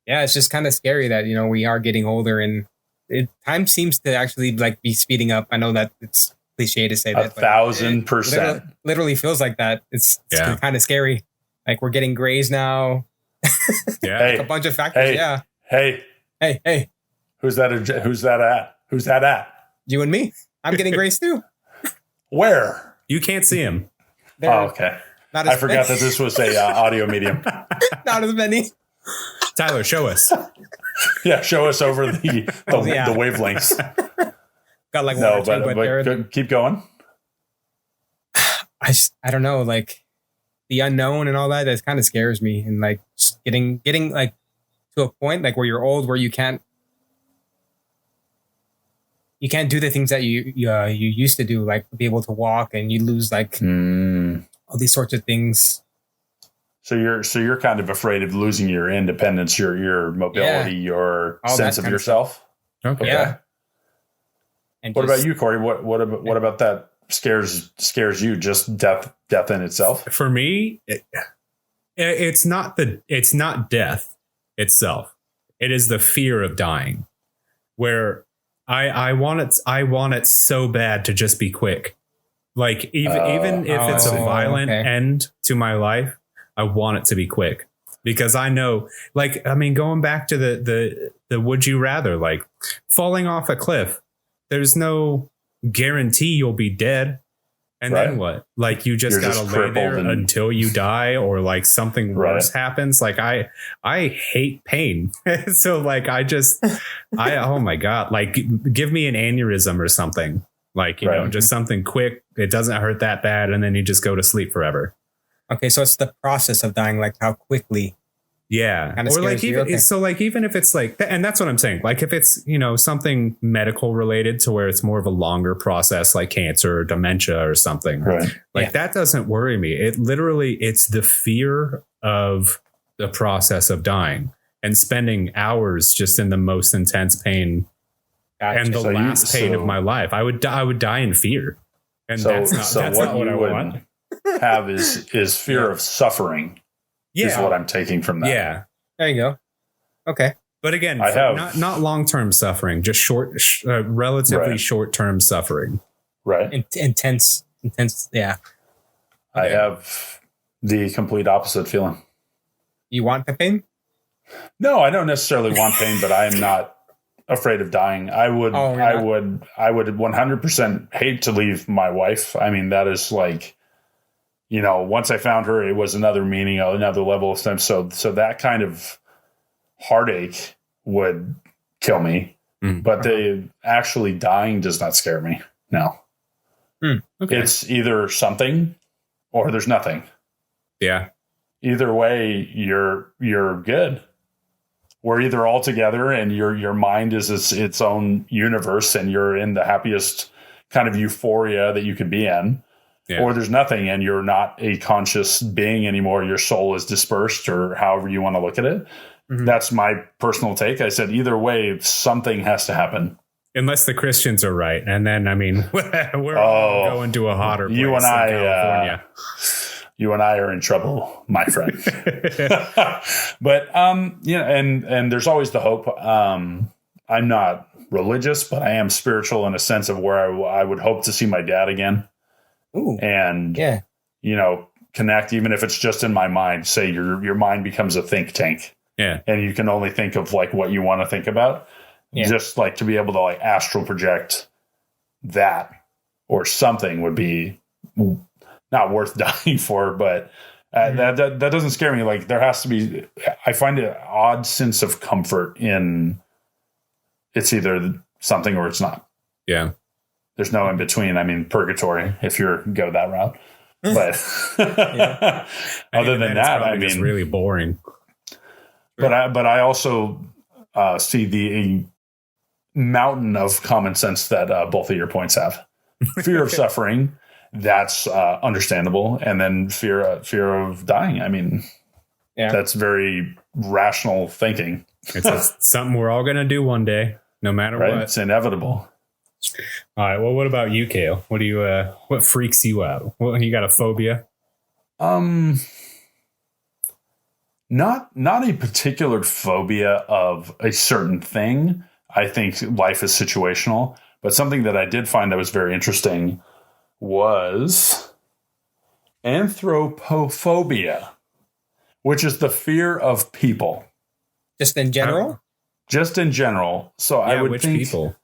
Yeah, it's just kind of scary that, we are getting older and time seems to actually like be speeding up. I know that it's cliche to say that. 1,000%. Literally feels like that. It's kind of scary. Like we're getting grays now. Yeah. Like a bunch of factors. Hey. Who's that at? You and me. I'm getting grays too. Where? You can't see him. Okay. I forgot that this was a audio medium. Not as many. Tyler, show us. Yeah, show us over the wavelengths. Got like but keep going. I don't know, like the unknown and all that. That kind of scares me, and like just getting like to a point like where you're old, where you can't do the things that you used to do, like be able to walk, and you lose like all these sorts of things. So you're kind of afraid of losing your independence, your mobility, your sense of yourself. Okay. Yeah. And what about you, Corey? What about that scares you? Just death in itself? For me, it's not death itself. It is the fear of dying, where I want it so bad to just be quick. Like even if it's a violent end to my life, I want it to be quick, because I know, like, I mean, going back to the would you rather, like falling off a cliff, there's no guarantee you'll be dead. And then what? Like, you just gotta lay there until you die, or like something worse happens. Like I hate pain. So like oh my God, like give me an aneurysm or something, like, just something quick. It doesn't hurt that bad. And then you just go to sleep forever. Okay, so it's the process of dying, like how quickly. Yeah. Or like even if it's like, and that's what I'm saying. Like if it's, something medical related to where it's more of a longer process, like cancer or dementia or something, that doesn't worry me. It's the fear of the process of dying and spending hours just in the most intense pain and the last pain of my life. I would die in fear. And that's not what I want. Have is fear of suffering. Is what I'm taking from that. Yeah, there you go. Okay, but again, not long-term suffering, just relatively short-term suffering. Right. Intense. Yeah. I have the complete opposite feeling. You want the pain? No, I don't necessarily want pain, but I am not afraid of dying. I would 100% hate to leave my wife. I mean, that is like, once I found her, it was another meaning, another level of stuff. So that kind of heartache would kill me, but the actually dying does not scare me. No. Okay. It's either something or there's nothing. Yeah. Either way, you're good. We're either all together and your mind is its own universe and you're in the happiest kind of euphoria that you could be in. Yeah. Or there's nothing and you're not a conscious being anymore. Your soul is dispersed, or however you want to look at it. Mm-hmm. That's my personal take. I said either way, something has to happen. Unless the Christians are right. And then, I mean, we're all going to a hotter place in California. You and I are in trouble, my friend. But, and there's always the hope. I'm not religious, but I am spiritual in a sense of where I would hope to see my dad again. Ooh. And, connect, even if it's just in my mind. Say your mind becomes a think tank. Yeah. And you can only think of like what you want to think about. Yeah. Just like to be able to like astral project that or something would be not worth dying for. But that doesn't scare me. Like there has to be, I find an odd sense of comfort in it's either something or it's not. Yeah. There's no in between. I mean, purgatory, if you go that route. But other than that, I mean, it's really boring. But I also see the mountain of common sense that both of your points have. Fear of suffering, that's understandable. And then fear of dying. I mean, that's very rational thinking. It's something we're all going to do one day, no matter what. It's inevitable. All right. Well, what about you, Cale? What do you, what freaks you out? Well, you got a phobia? Not a particular phobia of a certain thing. I think life is situational, but something that I did find that was very interesting was anthropophobia, which is the fear of people. Just in general? Just in general. So I would think people?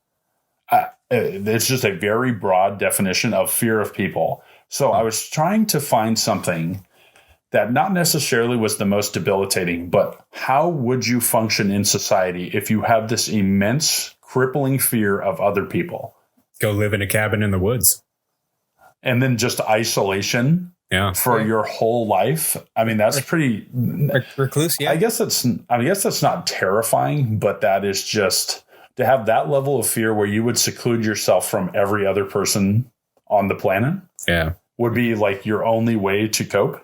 It's just a very broad definition of fear of people. So I was trying to find something that not necessarily was the most debilitating, but how would you function in society if you have this immense, crippling fear of other people? Go live in a cabin in the woods. And then just isolation for your whole life. I mean, that's pretty recluse. Yeah. I guess that's not terrifying, but that is just to have that level of fear where you would seclude yourself from every other person on the planet. Yeah. Would be like your only way to cope.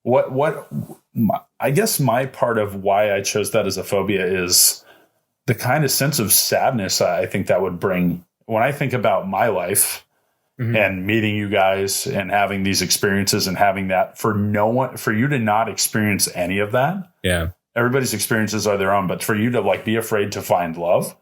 I guess my part of why I chose that as a phobia is the kind of sense of sadness I think that would bring when I think about my life and meeting you guys and having these experiences and having that for you to not experience any of that. Yeah. Everybody's experiences are their own, but for you to like be afraid to find love,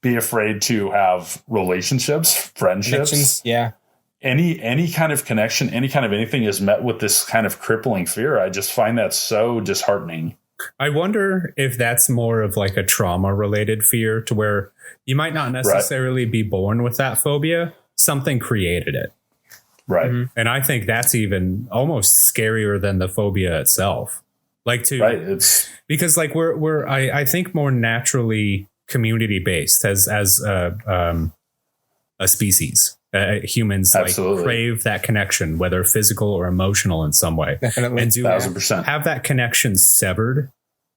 be afraid to have relationships, friendships. Yeah. Any kind of connection, any kind of anything is met with this kind of crippling fear. I just find that so disheartening. I wonder if that's more of like a trauma related fear to where you might not necessarily be born with that phobia. Something created it. Right. And I think that's even almost scarier than the phobia itself. It's because like I think more naturally community based as a species. Humans like crave that connection, whether physical or emotional in some way. Definitely. And to 1,000%. have that connection severed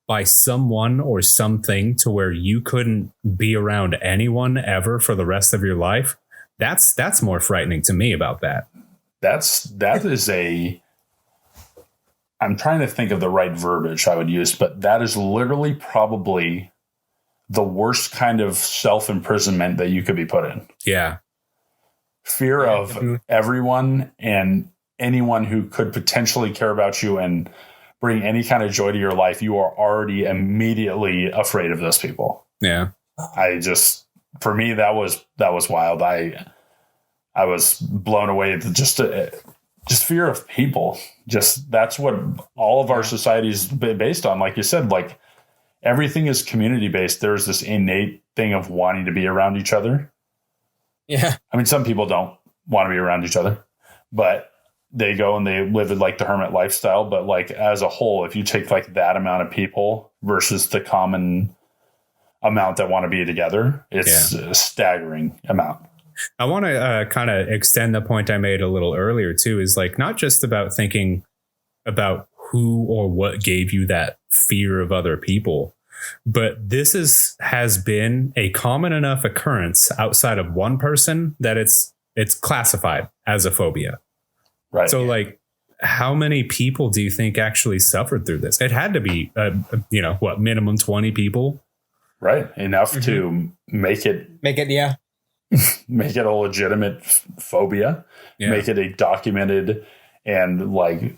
by someone or something to where you couldn't be around anyone ever for the rest of your life. That's more frightening to me about that. I'm trying to think of the right verbiage I would use, but that is literally probably the worst kind of self-imprisonment that you could be put in. Yeah. Fear of everyone and anyone who could potentially care about you and bring any kind of joy to your life. You are already immediately afraid of those people. Yeah. For me, that was wild. I was blown away at just fear of people. Just that's what all of our society is based on. Like you said, like everything is community based. There's this innate thing of wanting to be around each other. Yeah. I mean, some people don't want to be around each other, but they go and they live like the hermit lifestyle. But like as a whole, if you take like that amount of people versus the common amount that want to be together, it's a staggering amount. I want to kind of extend the point I made a little earlier too, is like not just about thinking about who or what gave you that fear of other people, but this has been a common enough occurrence outside of one person that it's classified as a phobia. Right. So like, how many people do you think actually suffered through this? It had to be, minimum 20 people. Right. Enough to make it. Yeah. Make it a legitimate phobia. Yeah. Make it a documented and like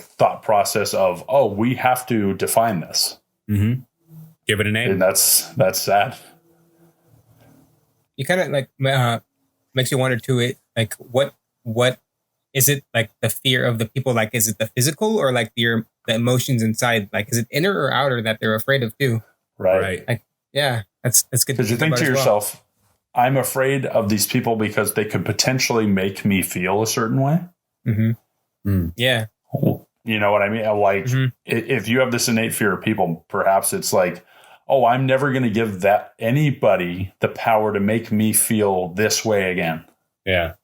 thought process of, we have to define this. Mm-hmm. Give it a name. And that's sad. You kind of like makes you wonder too. It like what is it like the fear of the people? Like, is it the physical or like the emotions inside? Like, is it inner or outer that they're afraid of too? Right. Like, yeah, that's good. Because you think to yourself, I'm afraid of these people because they could potentially make me feel a certain way. Mm-hmm. Mm. Yeah. You know what I mean? Like, if you have this innate fear of people, perhaps it's like, I'm never going to give anybody the power to make me feel this way again. Yeah.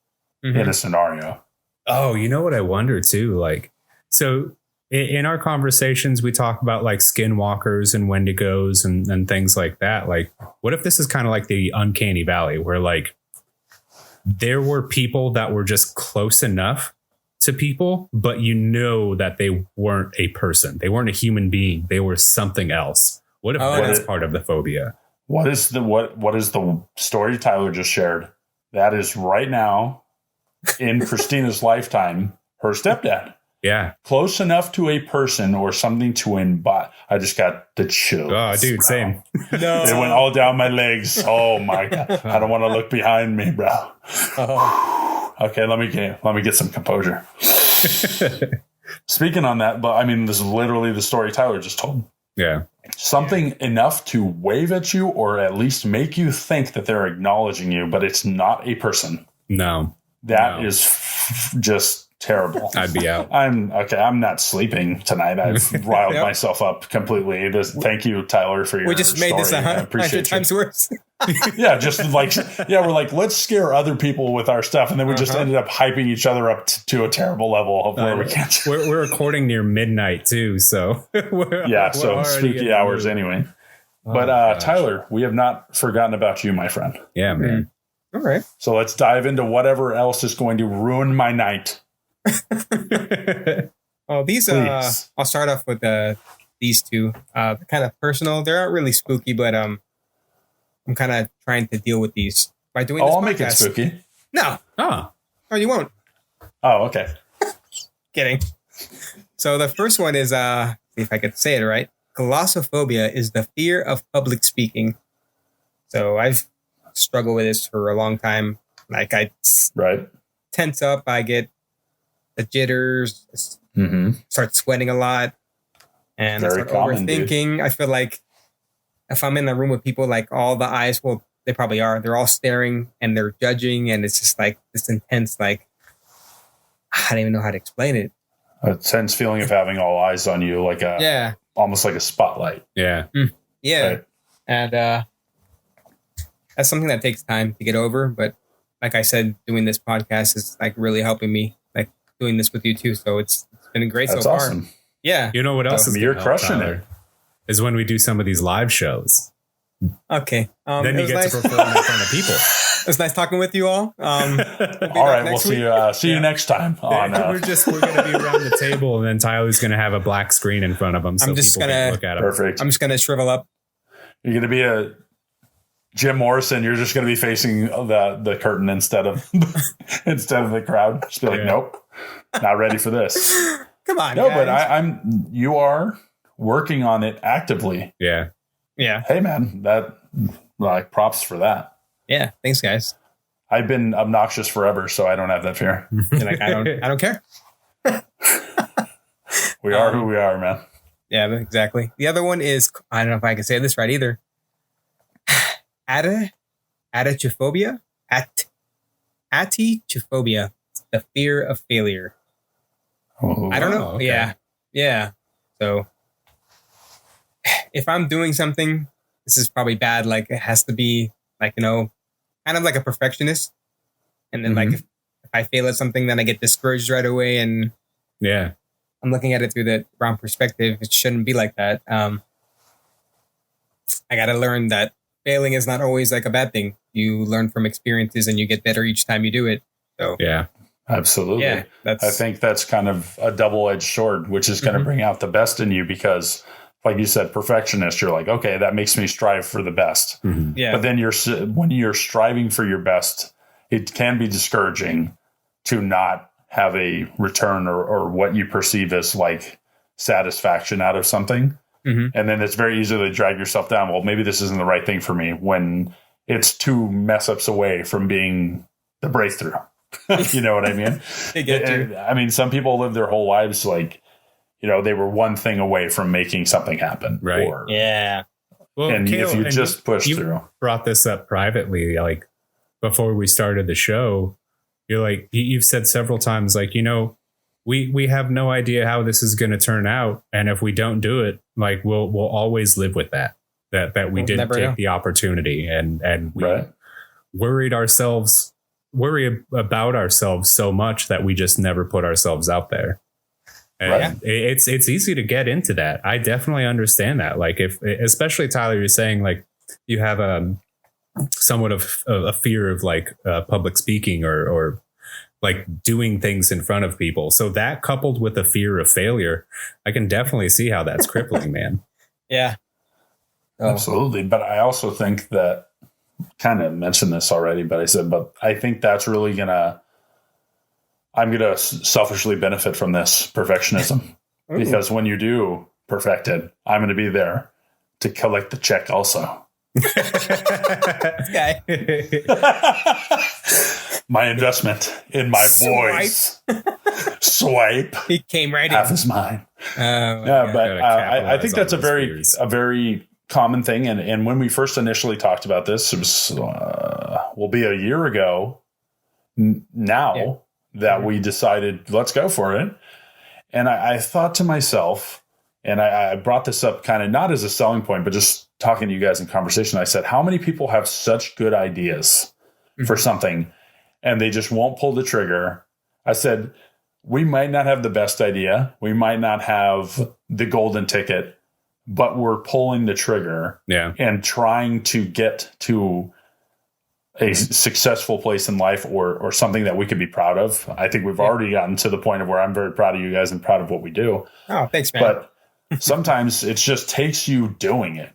In a scenario. Oh, you know what I wonder too? Like, so in our conversations, we talk about like skinwalkers and wendigos and things like that. Like, what if this is kind of like the uncanny valley where like there were people that were just close enough to people, but you know that they weren't a person. They weren't a human being. They were something else. What if that's part of the phobia? What is the story Tyler just shared? That is right now in Christina's lifetime, her stepdad. Yeah. Close enough to a person or something to embody. I just got the chills. Oh, dude, same. No. It went all down my legs. Oh my God. I don't want to look behind me, bro. Okay, let me get some composure. Speaking on that, but I mean, this is literally the story Tyler just told. Yeah. Something enough to wave at you or at least make you think that they're acknowledging you, but it's not a person. No. That is just terrible. I'd be out. I'm not sleeping tonight. I've riled myself up completely. Thank you, Tyler, for your We just made this 100 times worse. Yeah, just like, we're like, let's scare other people with our stuff. And then we just ended up hyping each other up to a terrible level of where we can't. We're recording near midnight too. So so spooky hours anyway. But Tyler, we have not forgotten about you, my friend. Yeah, man. All right. So let's dive into whatever else is going to ruin my night. Oh, these I'll start off with these two. They're kind of personal. They aren't really spooky, but I'm kind of trying to deal with these by doing this podcast. I'll make it spooky. No. Oh, You won't. Oh, okay. Kidding. So the first one is see if I could say it right. Glossophobia is the fear of public speaking. So I've struggled with this for a long time. Like I tense up, I get the jitters, start sweating a lot, and I start overthinking. Dude. I feel like if I'm in a room with people, like all the eyes, well, they probably are. They're all staring and they're judging, and it's just like this intense, like I don't even know how to explain it. A tense feeling of having all eyes on you, like almost like a spotlight. Yeah, right. And that's something that takes time to get over. But like I said, doing this podcast is like really helping me. Like doing this with you too, so it's been great so far. Awesome. Yeah, you know what else is you're crushing it is when we do some of these live shows. Okay, then you get to perform in front of people. It was nice talking with you all. All right, we'll see you. See you next time. We're going to be around the table, and then Tyler's going to have a black screen in front of him, so people can look at him. Perfect. I'm just going to shrivel up. You're going to be a Jim Morrison. You're just going to be facing the curtain instead of the crowd. Just be like, nope, not ready for this. Come on, no, guys. but you are working on it actively. Yeah. Hey, man, that like props for that. Yeah, thanks, guys. I've been obnoxious forever, so I don't have that fear. Like I don't care. We are who we are, man. Yeah, exactly. The other one is, I don't know if I can say this right either. Atichophobia? Atichophobia. The fear of failure. Oh, I don't know. Okay. Yeah. So if I'm doing something, this is probably bad. Like it has to be like, kind of like a perfectionist. And then like if I fail at something, then I get discouraged right away. And I'm looking at it through the wrong perspective. It shouldn't be like that. I got to learn that failing is not always like a bad thing. You learn from experiences and you get better each time you do it. So absolutely. Yeah, I think that's kind of a double-edged sword, which is going to bring out the best in you because, like you said, perfectionist, you're like, okay, that makes me strive for the best. Yeah. But then when you're striving for your best, it can be discouraging to not have a return or what you perceive as like satisfaction out of something. And then it's very easy to drag yourself down. Well, maybe this isn't the right thing for me when it's 2 mess ups away from being the breakthrough. You know what I mean? I mean, some people live their whole lives like, they were one thing away from making something happen. Right. Well, and Cale, if you just push through. Brought this up privately, like before we started the show, you're like, you've said several times, like, we have no idea how this is going to turn out. And if we don't do it, like, we'll always live with that we didn't take the opportunity and we worry about ourselves so much that we just never put ourselves out there. And it's easy to get into that. I definitely understand that. Like especially Tyler, you're saying like you have somewhat of a fear of like public speaking or like doing things in front of people. So that coupled with a fear of failure, I can definitely see how that's crippling, man. Yeah. Absolutely. But I also think that, kind of mentioned this already, but I think that's really I'm going to selfishly benefit from this perfectionism because when you do perfect it, I'm going to be there to collect the check also. Okay. My investment in my voice. Swipe. He came right half in. is mine. Yeah, but I think that's a very common thing. And when we first initially talked about this, it was will be a year ago now that we decided let's go for it. And I thought to myself, and I brought this up kind of not as a selling point, but just talking to you guys in conversation. I said, how many people have such good ideas for something and they just won't pull the trigger? I said, we might not have the best idea. We might not have the golden ticket, but we're pulling the trigger and trying to get to a successful place in life or something that we could be proud of. I think we've already gotten to the point of where I'm very proud of you guys and proud of what we do. Oh, thanks, man. But sometimes it just takes you doing it.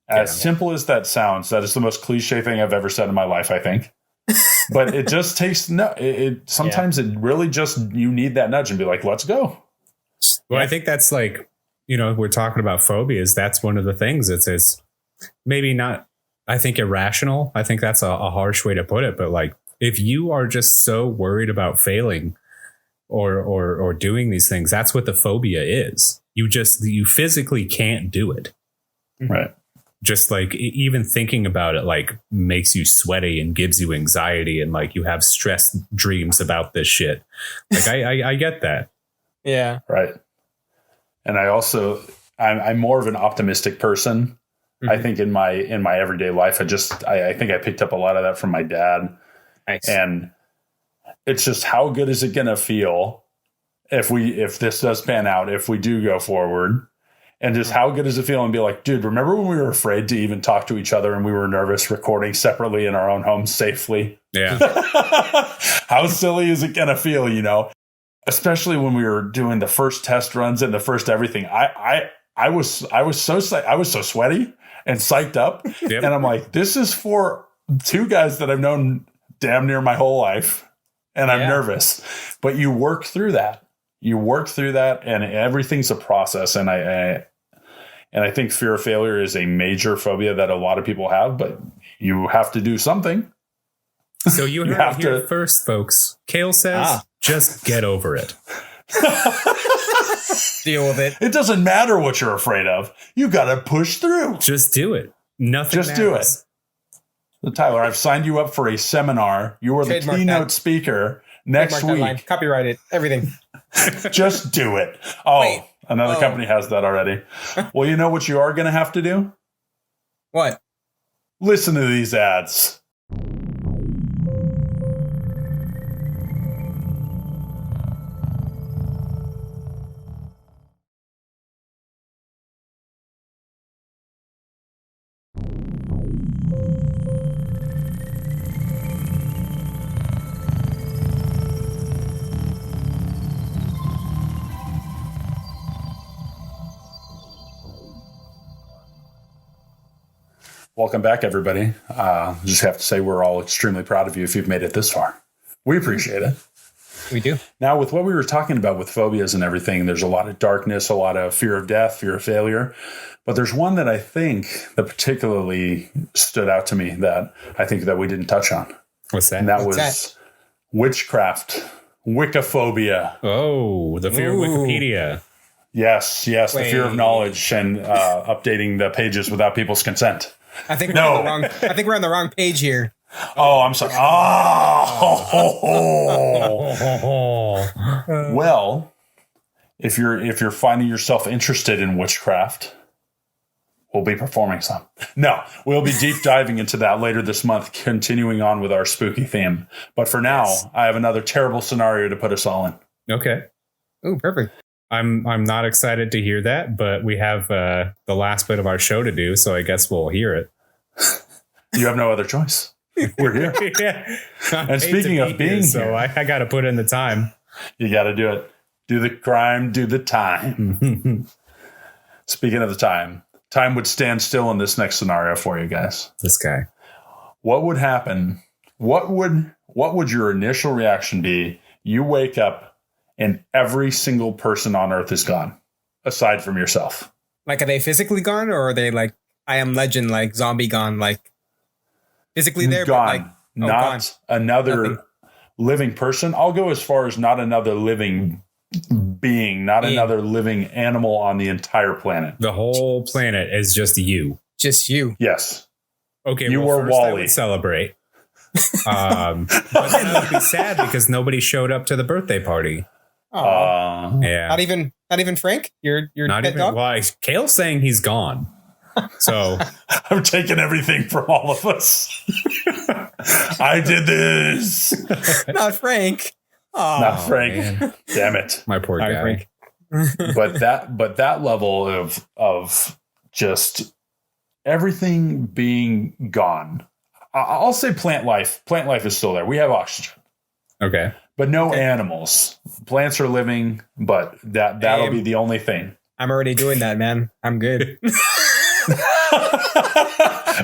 As simple as that sounds, that is the most cliche thing I've ever said in my life, I think. But it just takes sometimes it really just, you need that nudge and be like, let's go. Well, I think that's like, we're talking about phobias. That's one of the things. It's maybe not, I think, irrational. I think that's a harsh way to put it. But like, if you are just so worried about failing or doing these things, that's what the phobia is. You physically can't do it. Right. Just like even thinking about it, like makes you sweaty and gives you anxiety and like you have stress dreams about this shit. Like I get that. Yeah. Right. And I'm more of an optimistic person. Mm-hmm. I think in my everyday life, I think I picked up a lot of that from my dad. Nice. And it's just, how good is it going to feel if this does pan out, if we do go forward? And just how good does it feel and be like, dude, remember when we were afraid to even talk to each other and we were nervous recording separately in our own homes safely? Yeah. How silly is it going to feel, Especially when we were doing the first test runs and the first everything. I was so sweaty and psyched up. Yep. And I'm like, this is for two guys that I've known damn near my whole life. And I'm nervous. But you work through that. And everything's a process. And I think fear of failure is a major phobia that a lot of people have, but you have to do something. So you heard it here first, folks. Cale says, just get over it. Deal with it. It doesn't matter what you're afraid of. You got to push through. Just do it. Nothing Just do it. So Tyler, I've signed you up for a seminar. You are the keynote speaker next week. Copyright it. Everything. Just do it. Oh, another company has that already. Well, you know what you are going to have to do? What? Listen to these ads. Welcome back, everybody. Just have to say we're all extremely proud of you if you've made it this far. We appreciate it. We do. Now, with what we were talking about with phobias and everything, there's a lot of darkness, a lot of fear of death, fear of failure. But there's one that I think that particularly stood out to me that I think that we didn't touch on. What's that? And that was witchcraft, Wikiphobia. Oh, the fear of Wikipedia. Yes, the fear of knowledge and updating the pages without people's consent. I think we're on the wrong page here. Oh, I'm sorry. Well, if you're finding yourself interested in witchcraft, we'll be performing some. No, we'll be deep diving into that later this month, continuing on with our spooky theme. But for now, I have another terrible scenario to put us all in. Okay. Oh, perfect. I'm not excited to hear that, but we have the last bit of our show to do, so I guess we'll hear it. You have no other choice. We're here. Yeah. And speaking of being here, so I got to put in the time. You got to do it. Do the crime, do the time. Speaking of the time would stand still in this next scenario for you guys. This guy. What would happen? What would your initial reaction be? You wake up and every single person on Earth is gone, aside from yourself. Like, are they physically gone, or are they like I Am Legend, like zombie gone, like physically there, gone, but like not gone. another Nothing. living person? I'll go as far as not another living being, not another living animal on the entire planet. The whole planet is just you. Just you. Yes. Okay, You well, were first I Wally. would celebrate. But then I would be sad because nobody showed up to the birthday party. Oh, Yeah. not even Frank. Your Not pet even. dog. Well, Cale's saying he's gone. So I'm taking everything from all of us. I did this. Not Frank. Oh, Not Frank. man. Damn it. My poor Sorry, guy. Frank. But that level of just everything being gone. I'll say plant life. Plant life is still there. We have oxygen, Okay. but no animals. Plants are living, but that'll Damn. be the only thing. I'm already doing that, man. I'm good.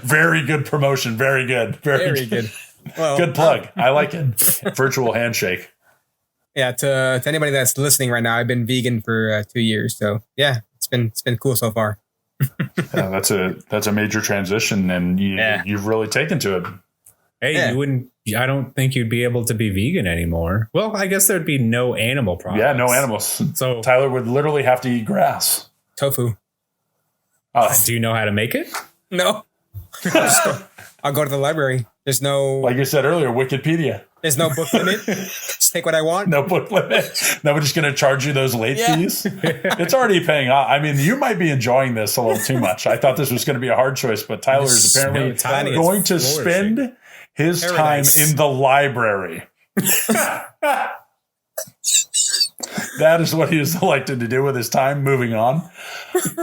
Very good promotion. Very good. Very good. Well, Good plug. I like it. Virtual handshake. Yeah, to anybody that's listening right now, I've been vegan for 2 years, so yeah, it's been cool so far. Yeah, that's a major transition, and you've really taken to it. Hey, Yeah. you wouldn't. I don't think you'd be able to be vegan anymore. Well, I guess there'd be no animal products. Yeah, no animals. So, Tyler would literally have to eat grass. Tofu. Oh, do you know how to make it? No. I'll go to the library. There's no like you said earlier, Wikipedia. there's no book limit. Just take what I want. No book limit. Nobody's going to charge you those late Yeah. fees. It's already paying off. I mean, you might be enjoying this a little too much. I thought this was going to be a hard choice, but Tyler is apparently Tyler is going to flourishing. spend his Paradise. time in the library. That is what he is elected to do with his time. Moving on,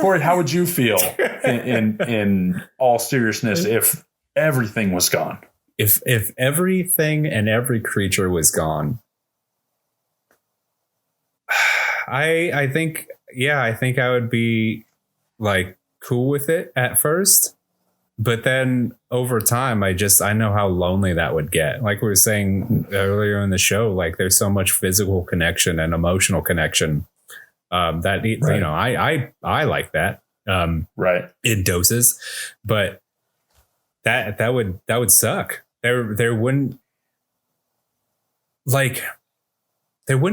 Corey, how would you feel in all seriousness if everything was gone? If everything and every creature was gone, I think I would be like cool with it at first, but then over time I know how lonely that would get. Like we were saying earlier in the show, like there's so much physical connection and emotional connection that you know I like that Right. in doses, but that would suck. There wouldn't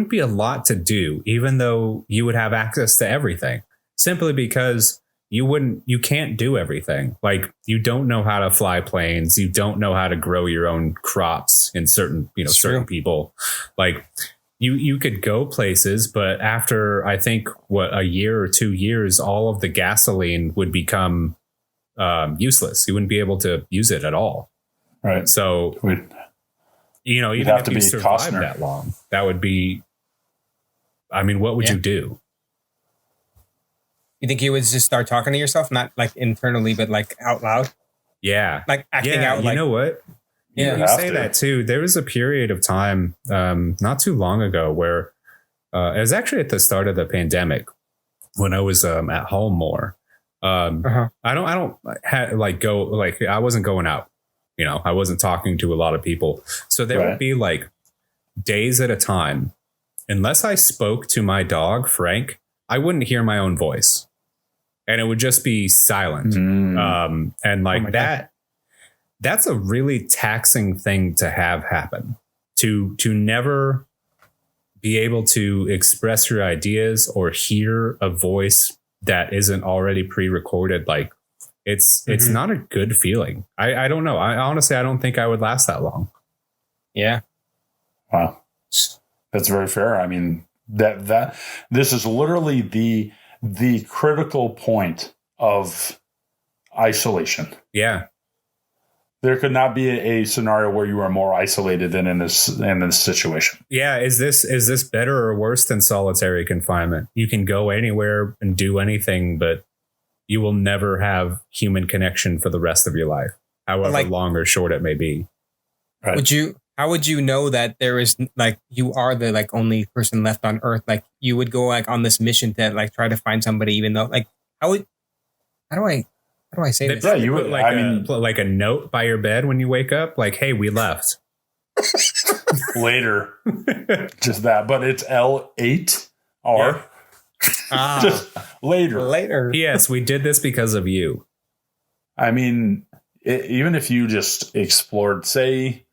be a lot to do, even though you would have access to everything, simply because you can't do everything. Like, you don't know how to fly planes. You don't know how to grow your own crops in certain people. Like, you could go places, but after, I think, a year or 2 years, all of the gasoline would become useless. You wouldn't be able to use it at all. Right. So, even have if to you be survived Costner. that long, that would be, I mean, what would you do? You think you would just start talking to yourself, not like internally, but like out loud, Yeah. like acting Yeah. out? You Like, know what? Yeah. You have say to. that too. There was a period of time, not too long ago, where it was actually at the start of the pandemic when I was at home more. Uh-huh. I wasn't going out. I wasn't talking to a lot of people. So there Right. would be like days at a time, unless I spoke to my dog, Frank, I wouldn't hear my own voice. And it would just be silent. And like Oh my that, that's a really taxing thing to have happen, to never be able to express your ideas or hear a voice that isn't already pre-recorded. Like, it's not a good feeling. I don't know. I honestly don't think I would last that long. Yeah. Wow. That's very fair. I mean, that this is literally the critical point of isolation. Yeah. There could not be a scenario where you are more isolated than in this situation. Yeah. Is this better or worse than solitary confinement? You can go anywhere and do anything, but you will never have human connection for the rest of your life. however long or short it may be. Right. How would you know that there is like you are the like only person left on Earth? Like you would go like on this mission to like try to find somebody, even though like how do I say this? Yeah, you would like a note by your bed when you wake up, like, "Hey, we left." Later, just that, but it's L8R. Yeah. Just later. Yes, we did this because of you. I mean, even if you just explored, say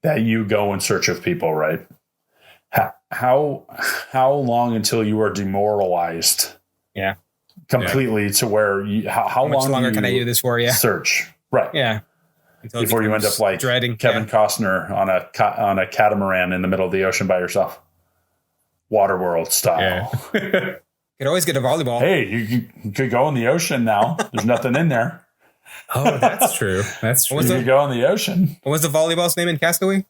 that you go in search of people, right? How long until you are demoralized? Yeah, completely to where you, how much long longer can I do this for? Yeah, search right. Yeah, before you end up like dreading Kevin Costner on a catamaran in the middle of the ocean by yourself, Waterworld style. Yeah. Could always get a volleyball. Hey, you could go in the ocean now. There's nothing in there. Oh, that's true. That's true. You could go in the ocean. What was the volleyball's name in Castaway?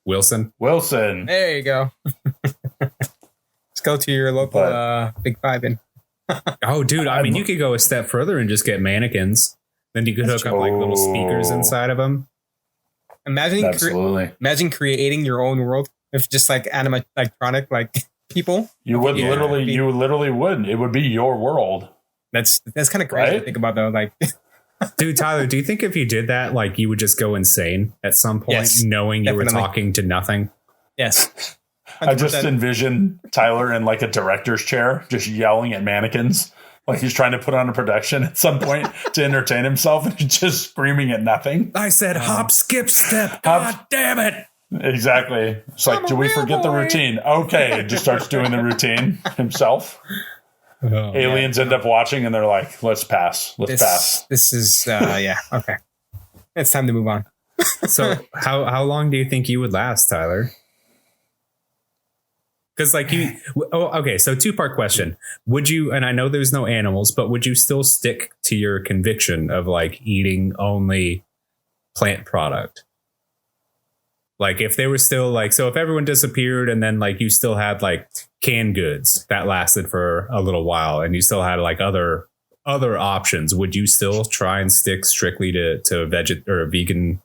Wilson. There you go. Let's go to your local Big Five and. Oh, dude! I mean, you could go a step further and just get mannequins. Then you could hook up like little speakers inside of them. Imagine creating your own world if just like animatronic like people. You would literally would. It would be your world. That's kind of crazy to think about though. Like, dude, Tyler, do you think if you did that, like you would just go insane at some point, knowing you were talking to nothing? Yes. 100%. I just envision Tyler in like a director's chair, just yelling at mannequins. Like he's trying to put on a production at some point to entertain himself, and he's just screaming at nothing. I said, hop, skip, step. God damn it. Exactly. It's like, do we forget the routine? Okay. Just starts doing the routine himself. Aliens end up watching and they're like, let's pass. Let's pass. This is, okay. It's time to move on. So how long do you think you would last, Tyler? Because so 2-part question. Would you, and I know there's no animals, but would you still stick to your conviction of like eating only plant product? Like if they were still like, so if everyone disappeared and then like you still had like canned goods that lasted for a little while and you still had like other options, would you still try and stick strictly to vegan?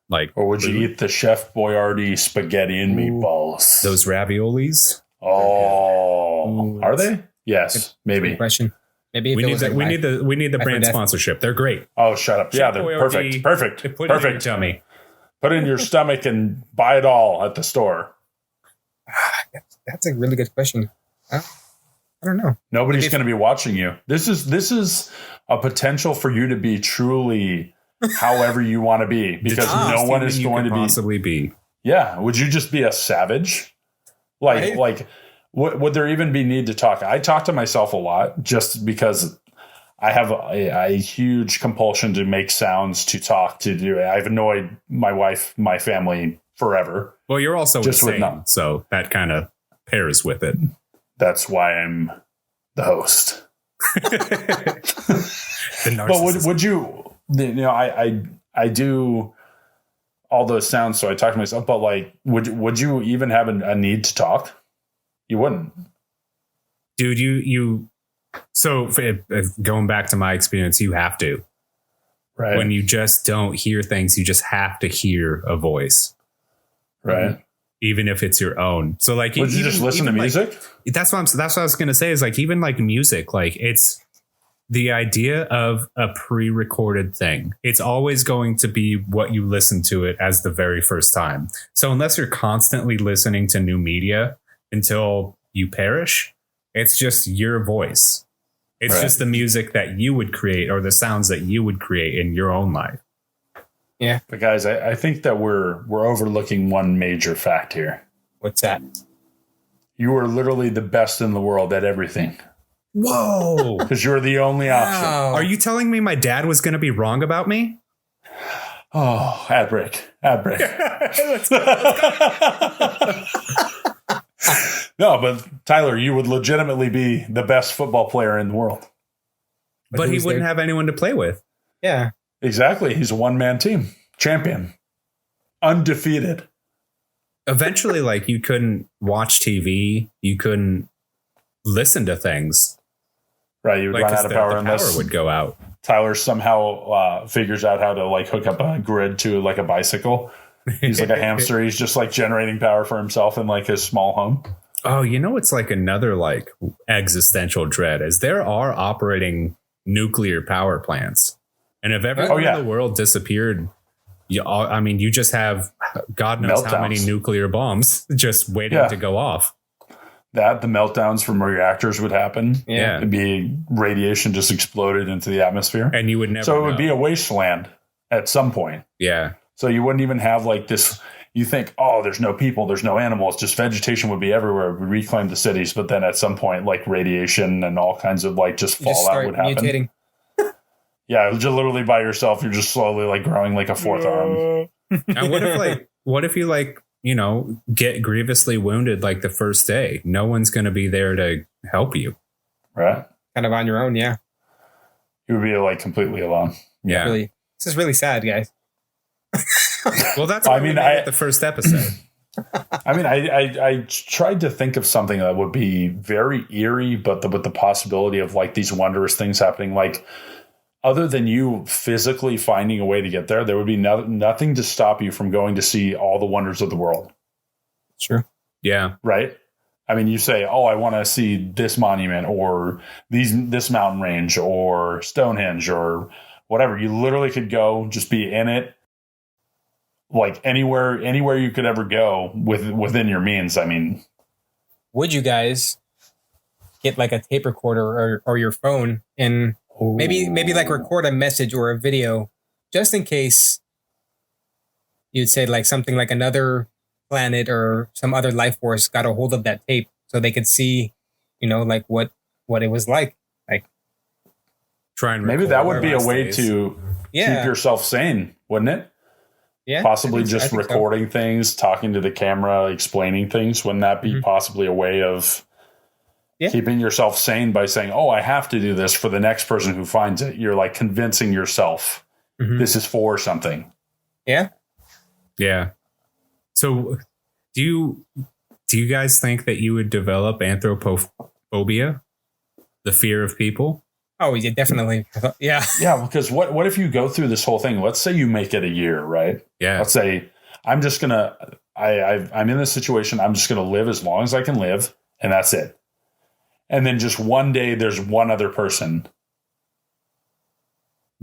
Like, or would you eat the Chef Boyardee spaghetti and meatballs? Those raviolis? Oh, are they? Yes, maybe. Good question. Maybe we need the brand sponsorship. They're great. Oh, shut up! Yeah, they're perfect. Perfect. Put it in your tummy. Put it in your stomach and buy it all at the store. That's a really good question. I don't know. Nobody's going to be watching you. This is a potential for you to be truly however you want to be, because no one is going to possibly be. Yeah. Would you just be a savage? Like, would there even be need to talk? I talk to myself a lot just because I have a huge compulsion to make sounds, to talk, to do it. I've annoyed my wife, my family forever. Well, you're also just insane, so that kind of pairs with it. That's why I'm the host. But would you? I do all those sounds, so I talk to myself. But like, would you even have a need to talk? You wouldn't, dude. You. So if going back to my experience, you have to. Right. When you just don't hear things, you just have to hear a voice. Right. Even if it's your own. So like, would you just listen to music? Like, that's what I was going to say is like, even like music, like it's the idea of a pre-recorded thing. It's always going to be what you listen to it as the very first time. So unless you're constantly listening to new media until you perish, it's just your voice. It's just the music that you would create or the sounds that you would create in your own life. Yeah. But guys, I think that we're overlooking one major fact here. What's that? You are literally the best in the world at everything. Whoa. Because you're the only option. Are you telling me my dad was going to be wrong about me? Oh, ad break. Let's go. No, but Tyler, you would legitimately be the best football player in the world. But he wouldn't have anyone to play with. Yeah. Exactly. He's a one-man team. Champion. Undefeated. Eventually, like, you couldn't watch TV. You couldn't listen to things. Right. You would run out of power. The power would go out. Tyler somehow figures out how to like hook up a grid to like a bicycle. He's like a hamster. He's just like generating power for himself in like his small home. Oh, it's like another like existential dread is there are operating nuclear power plants. And if everyone in the world disappeared, you just have God knows how many nuclear bombs just waiting to go off. The meltdowns from reactors would happen. Yeah. It'd be radiation just exploded into the atmosphere. And you would never So it would be a wasteland at some point. Yeah. So you wouldn't even have like this. You think, oh, there's no people, there's no animals, just vegetation would be everywhere. We reclaim the cities. But then at some point, like radiation and all kinds of like just fallout would happen. Mutating. Yeah, just literally by yourself, you're just slowly like growing like a fourth arm. And what if you get grievously wounded like the first day? No one's going to be there to help you. Right. Kind of on your own. Yeah. You would be like completely alone. Yeah. Really. This is really sad, guys. Well, that's why we made it the first episode. I mean, I tried to think of something that would be very eerie, but with the possibility of like these wondrous things happening, like other than you physically finding a way to get there, there would be nothing to stop you from going to see all the wonders of the world. Sure. Yeah. Right. I mean, you say, oh, I want to see this monument or this mountain range or Stonehenge or whatever. You literally could go, just be in it. Like anywhere you could ever go within your means. I mean, would you guys get like a tape recorder or your phone and maybe like record a message or a video just in case you'd say like something like another planet or some other life force got a hold of that tape so they could see, like what it was like try and maybe that would be a way to keep yourself sane, wouldn't it? Yeah, possibly just recording things, talking to the camera, explaining things. Wouldn't that be possibly a way of keeping yourself sane by saying, oh, I have to do this for the next person who finds it? You're like convincing yourself this is for something. Yeah. Yeah. So do you guys think that you would develop anthropophobia, the fear of people? Oh, yeah, definitely. Yeah. Yeah, because what if you go through this whole thing? Let's say you make it a year, right? Yeah. Let's say I'm just going to, I'm in this situation. I'm just going to live as long as I can live, and that's it. And then just one day there's one other person.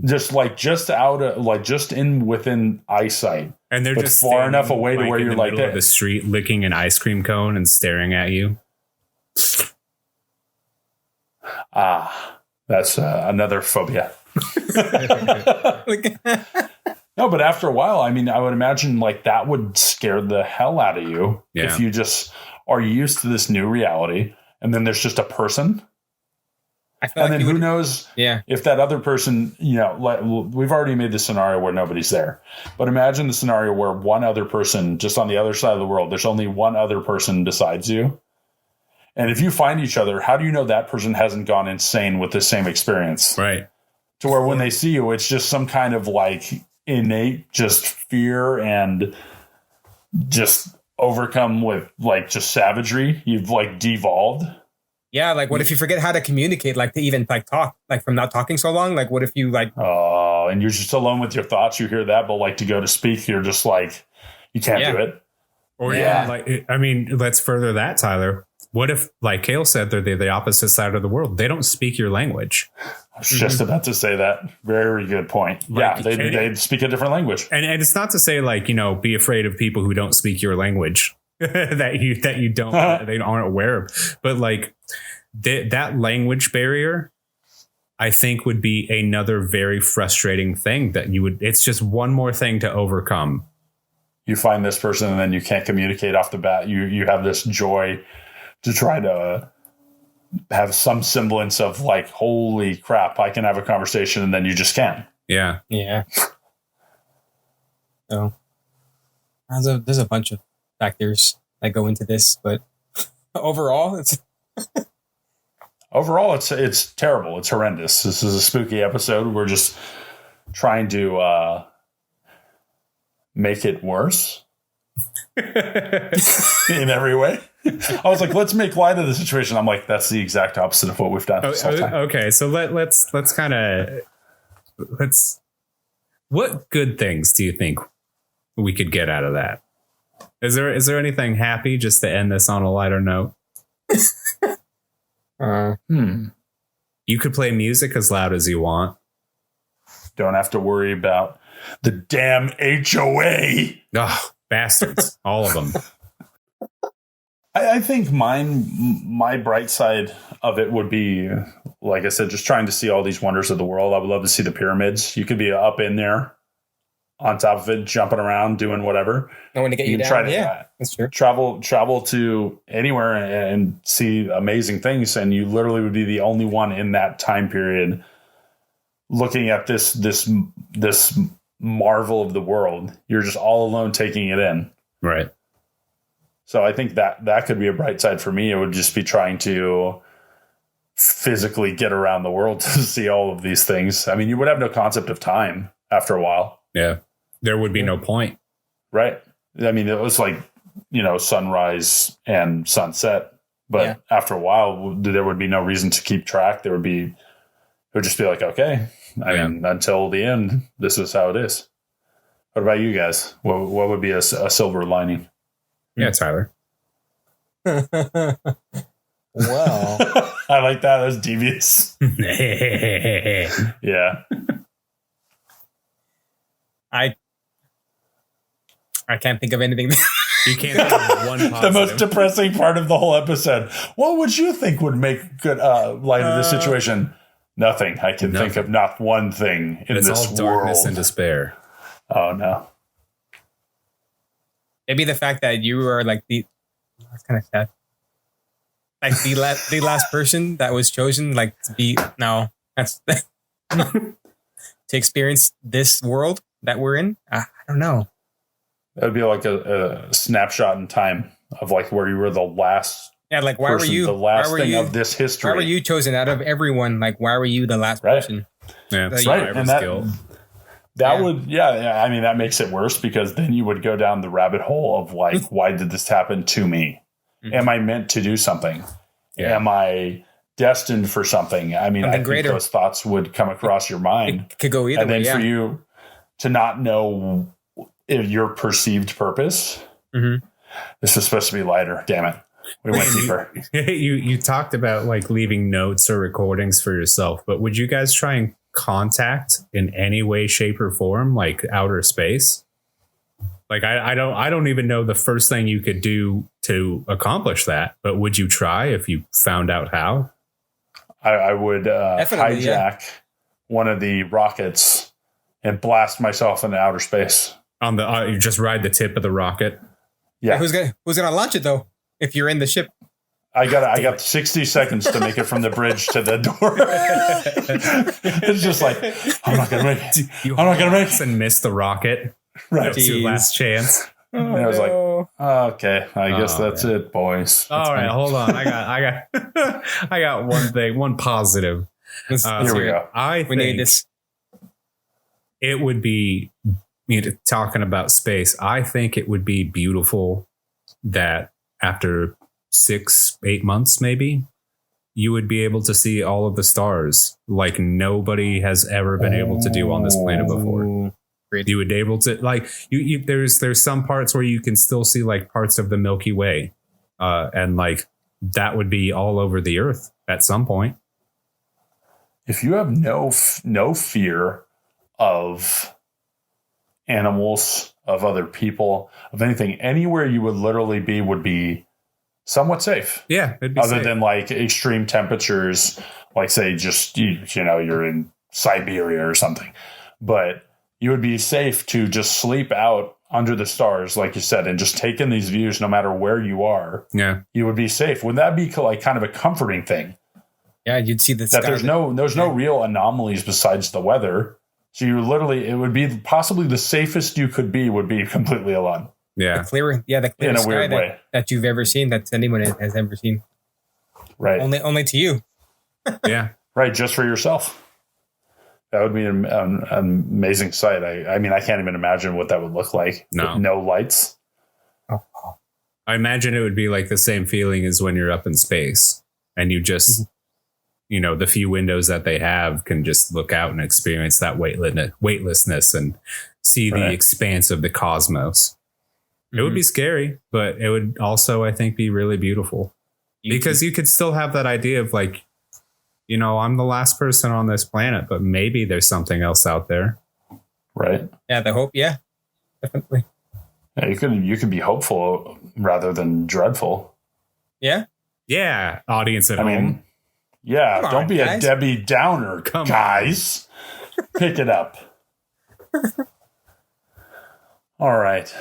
Just within eyesight. And they're just far enough away to where you're like of the street licking an ice cream cone and staring at you. That's another phobia. No, but after a while, I mean, I would imagine like that would scare the hell out of you if you just are used to this new reality. And then there's just a person. And then who knows if that other person, like, we've already made the scenario where nobody's there. But imagine the scenario where one other person just on the other side of the world, there's only one other person besides you. And if you find each other, how do you know that person hasn't gone insane with the same experience? Right. To where when they see you, it's just some kind of like innate just fear and just overcome with like just savagery. You've like devolved. Yeah. Like what if you forget how to communicate, like to even like talk, like from not talking so long? Like what if you like. Oh, and you're just alone with your thoughts. You hear that, but like to go to speak, you're just like, you can't do it. Or like, I mean, let's further that, Tyler. What if, like Cale said, they're the opposite side of the world? They don't speak your language. I was just about to say that. Very good point. Like, they speak a different language. And it's not to say like, be afraid of people who don't speak your language that you don't, they aren't aware of. But like that language barrier, I think would be another very frustrating thing that it's just one more thing to overcome. You find this person and then you can't communicate off the bat. You have this joy to try to have some semblance of like, holy crap, I can have a conversation, and then you just can't. Yeah. Yeah. So there's a bunch of factors that go into this, but overall it's terrible. It's horrendous. This is a spooky episode. We're just trying to make it worse in every way. I was like, let's make light of the situation. I'm like, that's the exact opposite of what we've done. Okay, so let's kind of what good things do you think we could get out of that? Is there anything happy, just to end this on a lighter note? You could play music as loud as you want. Don't have to worry about the damn HOA. Oh, bastards. All of them. I think my bright side of it would be, like I said, just trying to see all these wonders of the world. I would love to see the pyramids. You could be up in there on top of it, jumping around, doing whatever. No one to get you down. Try to, yeah, that's true. Travel to anywhere and see amazing things. And you literally would be the only one in that time period looking at this marvel of the world. You're just all alone taking it in. Right. So I think that could be a bright side for me. It would just be trying to physically get around the world to see all of these things. I mean, you would have no concept of time after a while. Yeah. There would be no point. Right. I mean, it was like, sunrise and sunset. But after a while, there would be no reason to keep track. It would just be like, okay, I mean, until the end, this is how it is. What about you guys? What would be a silver lining? Yeah, Tyler. Well, I like that. That's devious. Yeah. I can't think of anything. You can't think of one positive. The most depressing part of the whole episode. What would you think would make good light of the situation? Nothing. I can think of not one thing in this world. It's all darkness and despair. Oh, no. Maybe the fact that you are like that's kind of sad. Like the last person that was chosen, like to be that's to experience this world that we're in. I don't know. That would be like a snapshot in time of like where you were the last. Yeah, like why were you the last thing of this history? Why were you chosen out of everyone? Like why were you the last person? Yeah, that's right. And that would, I mean, that makes it worse because then you would go down the rabbit hole of like, why did this happen to me? Mm-hmm. Am I meant to do something? Yeah. Am I destined for something? I mean, I think those thoughts would come across your mind. It could go either way. And then for you to not know your perceived purpose, this is supposed to be lighter. Damn it. We went deeper. You talked about like leaving notes or recordings for yourself, but would you guys try and contact in any way, shape, or form, like outer space? Like I don't even know the first thing you could do to accomplish that, but would you try if you found out how? I would hijack one of the rockets and blast myself into outer space. On the you just ride the tip of the rocket. Yeah. Hey, who's gonna launch it though? If you're in the ship. I got 60 seconds to make it from the bridge to the door. It's just like, I'm not going to make it. I'm not going to make it. And miss the rocket. Right. That's your last chance. And I was like, okay, I guess that's it, boys. All right, hold on. I got one positive. Here we go. I think need this. It would be, talking about space, I think it would be beautiful that after 6-8 months, maybe, you would be able to see all of the stars like nobody has ever been able to do on this planet before. You would be able to there's some parts where you can still see like parts of the Milky Way, and like that would be all over the earth at some point. If you have no fear of animals, of other people, of anything, anywhere you would literally be would be somewhat safe. Yeah. It'd be other safe. than like extreme temperatures, like say just, you're in Siberia or something, but you would be safe to just sleep out under the stars, like you said, and just take in these views no matter where you are. Yeah. You would be safe. Would that be like kind of a comforting thing? Yeah, you'd see the that there's no real anomalies besides the weather. So it would be possibly the safest you could be would be completely alone. Yeah. The clearest in a sky weird way that you've ever seen, that anyone has ever seen. Right. Only to you. Yeah. Right. Just for yourself. That would be an amazing sight. I mean, I can't even imagine what that would look like. No. With no lights. Oh. I imagine it would be like the same feeling as when you're up in space and you just the few windows that they have can just look out and experience that weightlessness and see the expanse of the cosmos. It would be scary, but it would also, I think, be really beautiful because you could still have that idea of like, I'm the last person on this planet, but maybe there's something else out there. Right. Yeah. The hope. Yeah, definitely. Yeah, you could be hopeful rather than dreadful. Yeah. Yeah. Audience at home. Yeah. Come Don't on, be guys. a Debbie Downer, guys. Pick it up. All right.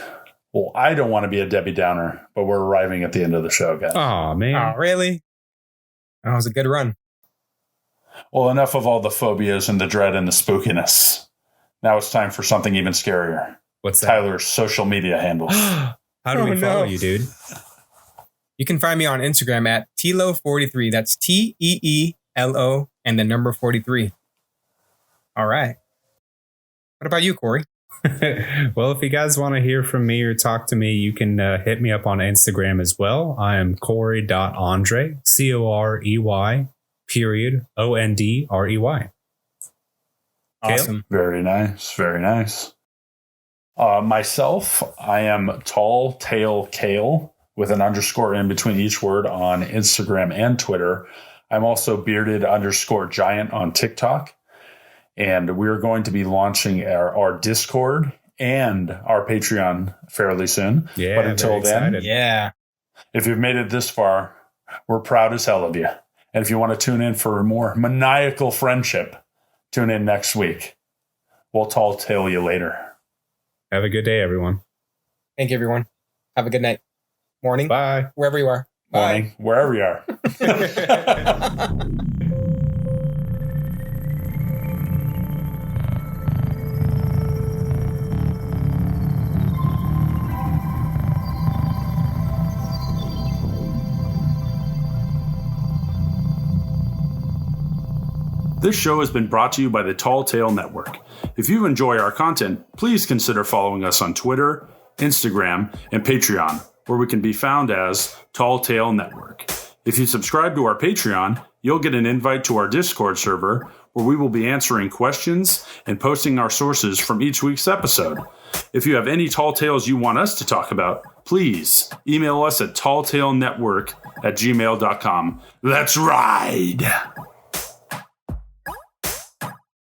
Well, I don't want to be a Debbie Downer, but we're arriving at the end of the show, guys. Oh, man. Oh, really? That was a good run. Well, enough of all the phobias and the dread and the spookiness. Now it's time for something even scarier. What's that? Tyler's social media handles. How do we follow you, dude? You can find me on Instagram at Teelo43. That's TEELO and the number 43. All right. What about you, Corey? Well, if you guys want to hear from me or talk to me, you can hit me up on Instagram as well. I am Corey.Andre, COREY.ONDREY. Awesome. Very nice. Very nice. Myself, I am Tall Tale Cale with an underscore in between each word on Instagram and Twitter. I'm also bearded_giant on TikTok. And we're going to be launching our Discord and our Patreon fairly soon. Yeah, but until then, Yeah. if you've made it this far, we're proud as hell of you. And if you want to tune in for more maniacal friendship, tune in next week. We'll tall tale you later. Have a good day, everyone. Thank you, everyone. Have a good night. Morning. Bye. Wherever you are. Bye. Morning, wherever you are. This show has been brought to you by the Tall Tale Network. If you enjoy our content, please consider following us on Twitter, Instagram, and Patreon, where we can be found as Tall Tale Network. If you subscribe to our Patreon, you'll get an invite to our Discord server, where we will be answering questions and posting our sources from each week's episode. If you have any tall tales you want us to talk about, please email us at talltalenetwork@gmail.com. Let's ride!